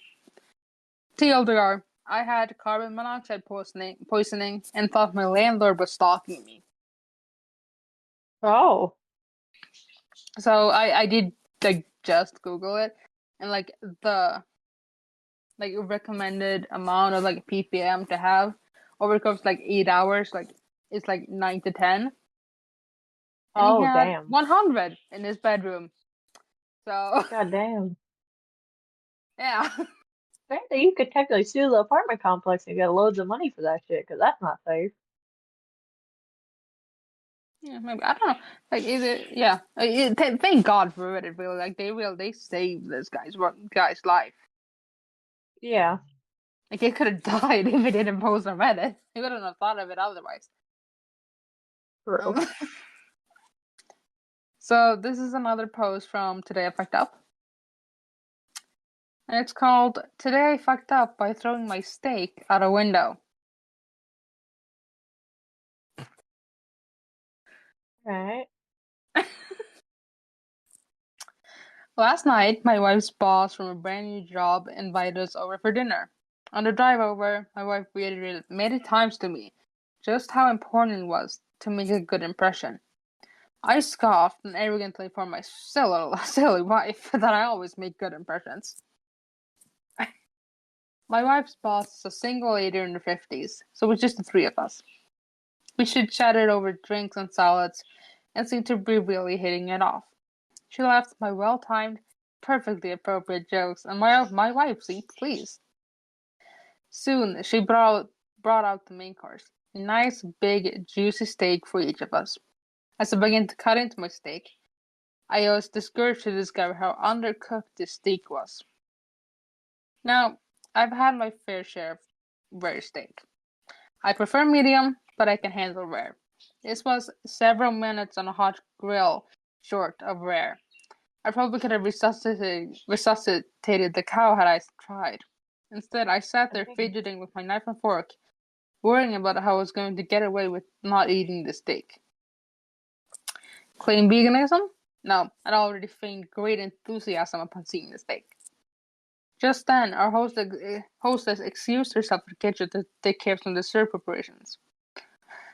TLDR, I had carbon monoxide poisoning and thought my landlord was stalking me. Oh, So I did like just Google it, and like the recommended amount of like ppm to have over the course of, like 8 hours, like it's like 9 to 10, and he oh, had damn. 100 in his bedroom. So God damn. yeah, Apparently, you could technically sue the apartment complex and get loads of money for that shit, because that's not safe. yeah, maybe I don't know. Like, is it? Yeah, thank God for it. Really, like they saved this guy's life. Yeah, Like, it could have died if it didn't post on Reddit. He wouldn't have thought of it otherwise. true. So this is another post from Today I Fucked Up. And it's called, Today I Fucked Up by Throwing My Steak Out a Window. Right. Last night, my wife's boss from a brand new job invited us over for dinner. On the drive over, my wife reiterated many times to me just how important it was to make a good impression. I scoffed and arrogantly informed my silly wife that I always make good impressions. My wife's boss is a single lady in her 50s, so it's just the three of us. We chit-chatted over drinks and salads and seemed to be really hitting it off. She laughed at my well-timed, perfectly appropriate jokes, and my wife seemed pleased. Soon, she brought out the main course, a nice, big, juicy steak for each of us. As I began to cut into my steak, I was discouraged to discover how undercooked this steak was. Now, I've had my fair share of rare steak. I prefer medium, but I can handle rare. This was several minutes on a hot grill short of rare. I probably could have resuscitated the cow had I tried. Instead, I sat there fidgeting with my knife and fork, worrying about how I was going to get away with not eating the steak. Claim veganism? No, I'd already feigned great enthusiasm upon seeing the steak. Just then, our hostess excused herself to the kitchen to take care of some dessert preparations.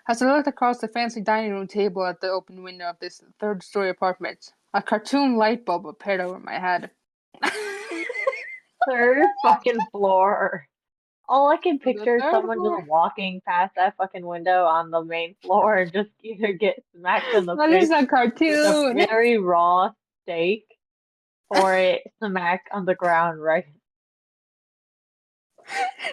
As I looked across the fancy dining room table at the open window of this third-story apartment, a cartoon light bulb appeared over my head. Third fucking floor. All I can The picture is third someone just floor? walking past that fucking window on the main floor and just either get smacked in the That is face a with a cartoon! very raw steak or it smack on the ground, right?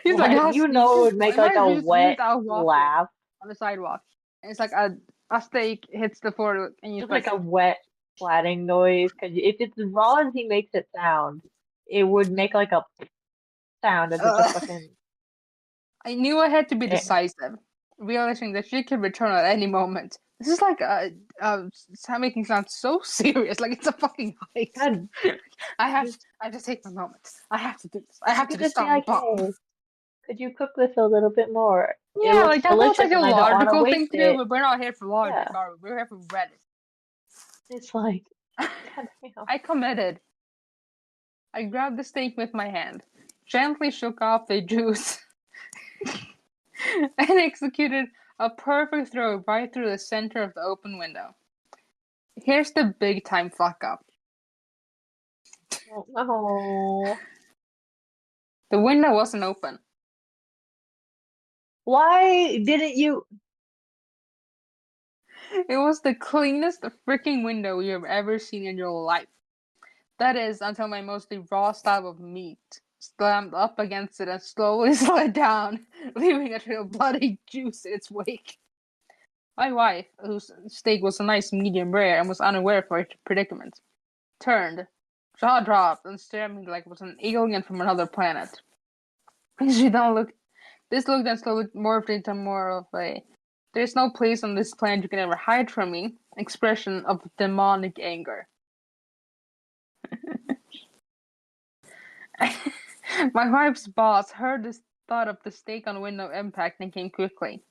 He's like, What you know it would make like a imagine wet I was walking laugh, on the sidewalk, and it's like a steak hits the floor, and you're just like like, a wet splatting noise. Because if it's as raw as he makes it sound, it would make like a sound as if the ugh. fucking I knew I had to be eh, decisive, realizing that she could return at any moment. This is like making sound so serious, like it's a fucking heist. God, just I have to take my moment. I have to do this. I you have to could just be stop my like, bomb. hey, could you cook this a little bit more? It Yeah, looks like that feels like delicious a and I don't want to logical waste thing to do, it. but we're not here for logic, Yeah, are we? We're here for Reddit. it's like, God damn. I committed. I grabbed the steak with my hand, gently shook off the juice, and executed a perfect throw right through the center of the open window. Here's the big time fuck up. Oh, no. The window wasn't open. Why didn't you? It was the cleanest freaking window you have ever seen in your life. That is, until my mostly raw slab of meat slammed up against it and slowly slid down, leaving a trail of bloody juice in its wake. My wife, whose steak was a nice medium rare and was unaware of her predicament, turned, jaw dropped, and stared at me like it was an alien from another planet. She then looked. This look then slowly morphed into more of a "there's no place on this planet you can ever hide from me" expression of demonic anger. My wife's boss heard this thought of the steak on the window impact and came quickly.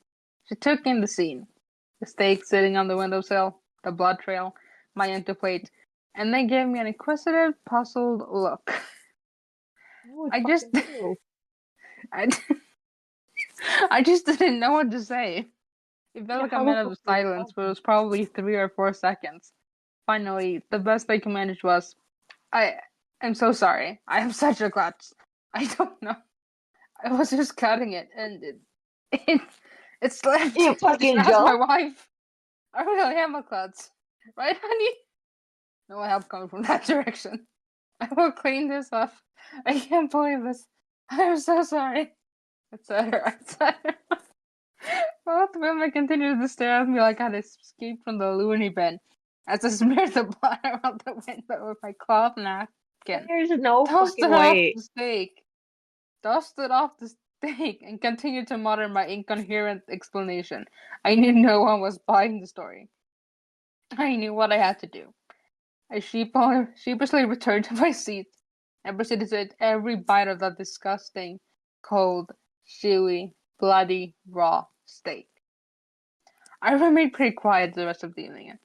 She took in the scene. The steak sitting on the windowsill, the blood trail, my empty plate, and then gave me an inquisitive, puzzled look. What would I just, fucking do? I, I just didn't know what to say. It felt Yeah, like a how the minute fuck of do you silence, respond but to it that? was probably 3 or 4 seconds. Finally, the best I could manage was, I am so sorry. I am such a klutz. I don't know. I was just cutting it, and it, it slipped. You You should fucking ask my jump? wife. I really am a klutz. Right, honey? No help coming from that direction. I will clean this up. I can't believe this. I am so sorry. Etc. etc. Both women continued to stare at me like I had escaped from the loony bin as I smeared the blood around the window with my cloth napkin. There's no Toasted fucking off way. the steak. dusted off the steak, and continued to mutter my incoherent explanation. I knew no one was buying the story. I knew what I had to do. I sheepishly returned to my seat and proceeded to eat every bite of that disgusting, cold, chewy, bloody, raw steak. I remained pretty quiet the rest of the evening.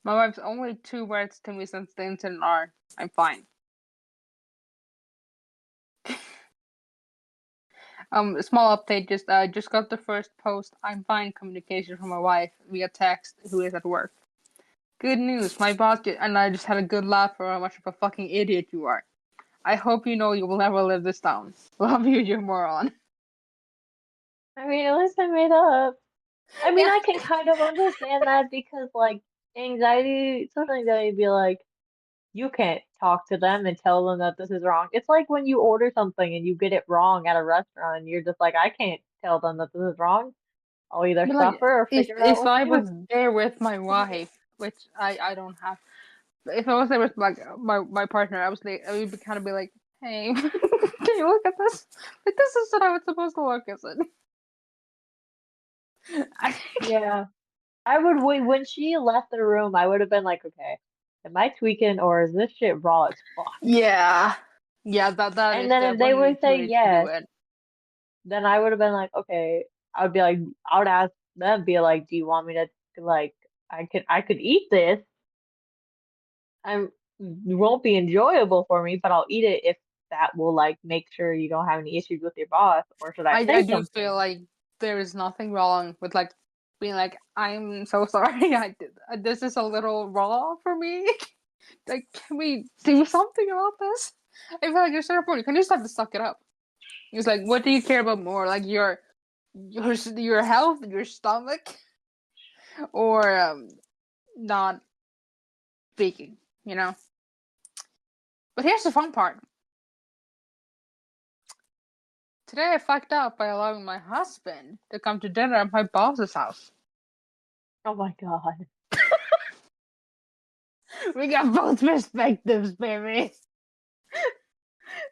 My wife's only 2 words to me since the incident are, "I'm fine." Small update. Just got the first post "I'm fine" communication from my wife via text, who is at work. Good news, my boss and I just had a good laugh for how much of a fucking idiot you are. I hope you know you will never live this down. Love you, you moron. I mean, at least I made up. I mean, Yeah. I can kind of understand that because, like, social anxiety be like, you can't talk to them and tell them that this is wrong. It's like when you order something and you get it wrong at a restaurant and you're just like, I can't tell them that this is wrong. I'll either But like, suffer or figure it out if with I you. was there with my wife, which I don't have, if I was there with like my partner, I would kind of be like, "Hey, can you look at this? Like, this is what I was supposed to look, is it?" I, Yeah. I would wait when she left the room, I would have been like, okay, am I tweaking or is this shit raw as fuck? yeah, yeah. That And is then the if they one would say way to do yes, it. then I would have been like, okay, I would be like, I would ask them, be like, do you want me to like, I could eat this. It won't be enjoyable for me, but I'll eat it if that will like make sure you don't have any issues with your boss, or should I I say do feel something? like there is nothing wrong with like being like, "I'm so sorry. I did this is a little raw for me. Like, can we do something about this?" I feel like you're sort of point. You can just have to suck it up. It's like, what do you care about more? Like your health, your stomach, or not speaking, you know? But here's the fun part. Today I fucked up by allowing my husband to come to dinner at my boss's house. Oh my God. We got both perspectives, baby.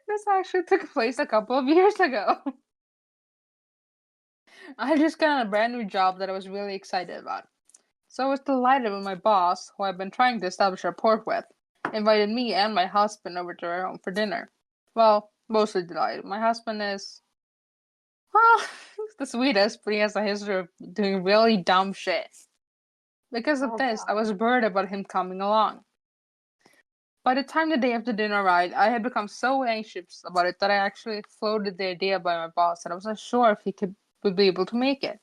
This actually took place a couple of years ago. I just got a brand new job that I was really excited about. So I was delighted when my boss, who I've been trying to establish a rapport with, invited me and my husband over to her home for dinner. Well, mostly delighted. My husband is, well, he's the sweetest, but he has a history of doing really dumb shit. Because of Oh this, I God. was worried about him coming along. By the time the day after dinner arrived, I had become so anxious about it that I actually floated the idea by my boss that I wasn't sure if he would be able to make it.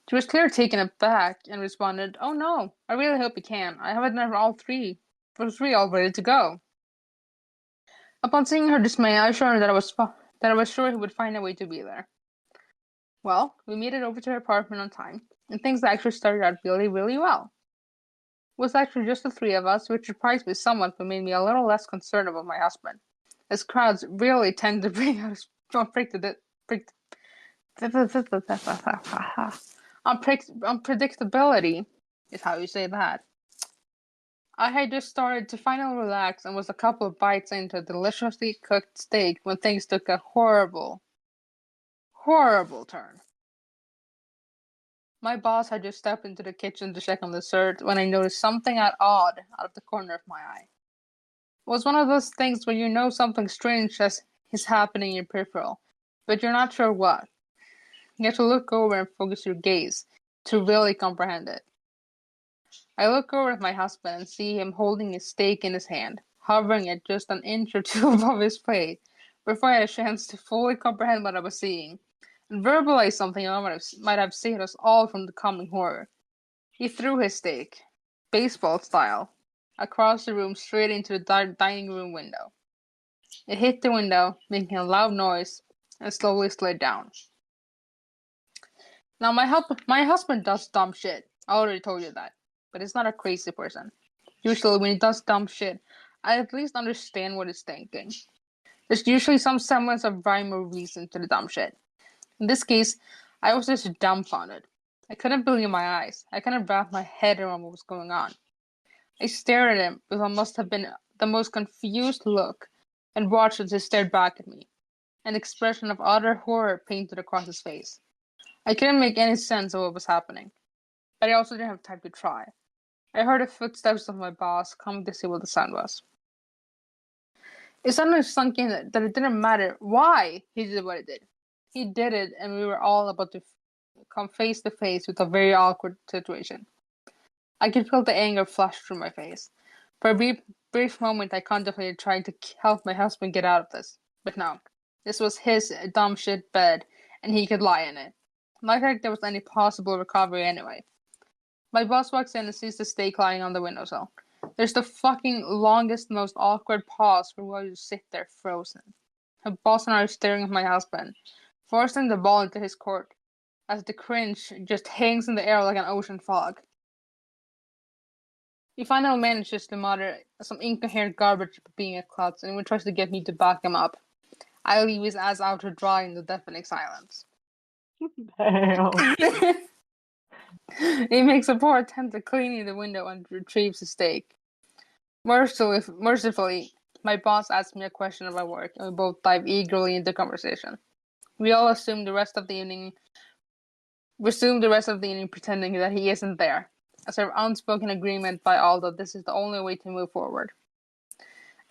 She was clearly taken aback and responded, "Oh no, I really hope he can. I have it never all three for three all ready to go." Upon seeing her dismay, I assured her that I was sure he would find a way to be there. Well, we made it over to her apartment on time, and things actually started out really, really well. It was actually just the three of us, which surprised me somewhat but made me a little less concerned about my husband, as crowds really tend to bring out unpredictability, is how you say that. I had just started to finally relax and was a couple of bites into a deliciously cooked steak when things took a horrible, horrible turn. My boss had just stepped into the kitchen to check on the dessert when I noticed something odd out of the corner of my eye. It was one of those things where you know something strange is happening in your peripheral, but you're not sure what. You have to look over and focus your gaze to really comprehend it. I look over at my husband and see him holding his steak in his hand, hovering at just an inch or two above his plate, before I had a chance to fully comprehend what I was seeing, and verbalize something I might have saved us all from the coming horror. He threw his steak, baseball style, across the room straight into the dining room window. It hit the window, making a loud noise, and slowly slid down. Now, my husband does dumb shit. I already told you that. But he's not a crazy person. Usually, when he does dumb shit, I at least understand what he's thinking. There's usually some semblance of rhyme or reason to the dumb shit. In this case, I was just dumbfounded. I couldn't believe my eyes. I couldn't wrap my head around what was going on. I stared at him with what must have been the most confused look and watched as he stared back at me. an expression of utter horror painted across his face. I couldn't make any sense of what was happening, but I also didn't have time to try. I heard the footsteps of my boss coming to see what the sound was. It suddenly sunk in that it didn't matter why he did what he did. He did it, and we were all about to come face to face with a very awkward situation. I could feel the anger flush through my face. For a brief moment, I contemplated trying to help my husband get out of this. But no. This was his dumb shit bed, and he could lie in it. Not like there was any possible recovery anyway. My boss walks in and sees the steak lying on the windowsill. There's the fucking longest, most awkward pause for while you sit there frozen. My boss and I are staring at my husband, forcing the ball into his court, as the cringe just hangs in the air like an ocean fog. He finally manages to mutter some incoherent garbage being a klutz and tries to get me to back him up. I leave his ass out to dry in the deafening silence. Damn. He makes a poor attempt at cleaning the window and retrieves the steak. Mercifully, my boss asks me a question about work, and we both dive eagerly into conversation. We all resume the rest of the evening pretending that he isn't there, as our unspoken agreement by all that this is the only way to move forward.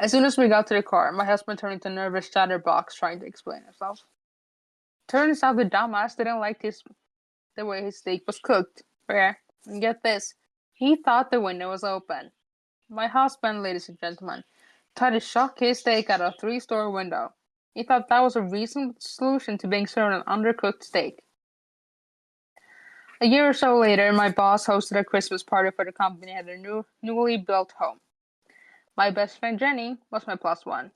As soon as we got to the car, my husband turned into a nervous chatterbox trying to explain himself. Turns out the dumbass didn't like the way his steak was cooked. Fair. And get this, he thought the window was open. My husband, ladies and gentlemen, tried to shock his steak out of a 3-story window. He thought that was a reasonable solution to being served an undercooked steak. A year or so later, my boss hosted a Christmas party for the company at their newly built home. My best friend Jenny was my plus one.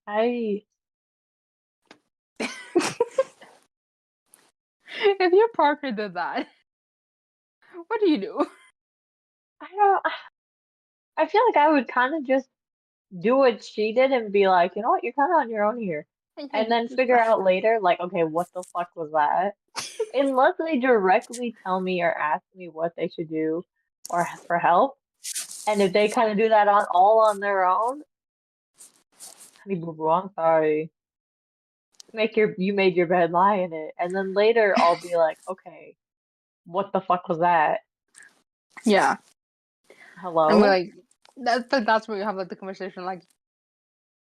I If your partner did that, what do you do? I don't I feel like I would kind of just do what she did and be like, you know what, you're kind of on your own here. And then figure out later, like, okay, what the fuck was that? Unless they directly tell me or ask me what they should do or for help. And if they kind of do that all on their own, honey boo boo, I'm sorry. You made your bed, lie in it. And then later I'll be like, okay, what the fuck was that? Yeah. And we're Hello? like, that's where you have like the conversation, like,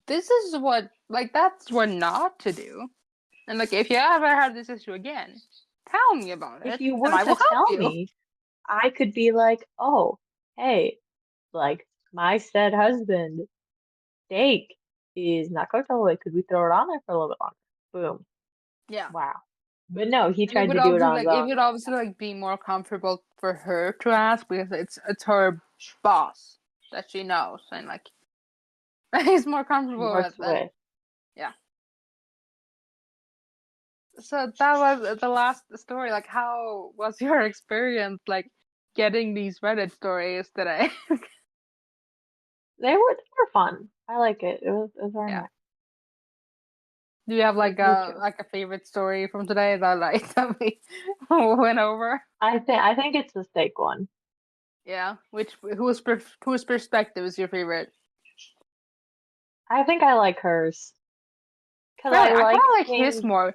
this is what, like, that's what not to do. And like, if you ever have this issue again, tell me about If it, you and were I to will help tell you. me, I could be like, oh, hey, like my said husband, steak is not cooked all the way. Could we throw it on there for a little bit longer? Boom. Yeah. Wow. But no, he And it tried would to do it obviously on his like it own. would obviously like be more comfortable for her to ask because it's her boss that she knows and like he's more He comfortable with works and with. yeah. So that was the last story. Like, how was your experience like getting these Reddit stories today? They were fun. I like it. It was very Yeah. nice. Do you have It was very chill. like a favorite story from today that like that we went over? I think it's the steak one. Yeah. Whose perspective is your favorite? I think I like hers because Really, I I kind like of like his seeing more.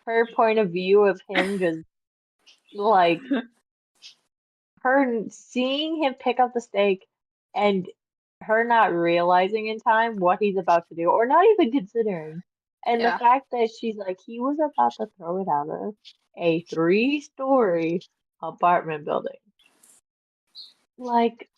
her point of view of him just like her seeing him pick up the steak and her not realizing in time what he's about to do or not even considering. And the Yeah. fact that she's like, he was about to throw it out of a 3-story apartment building. Like,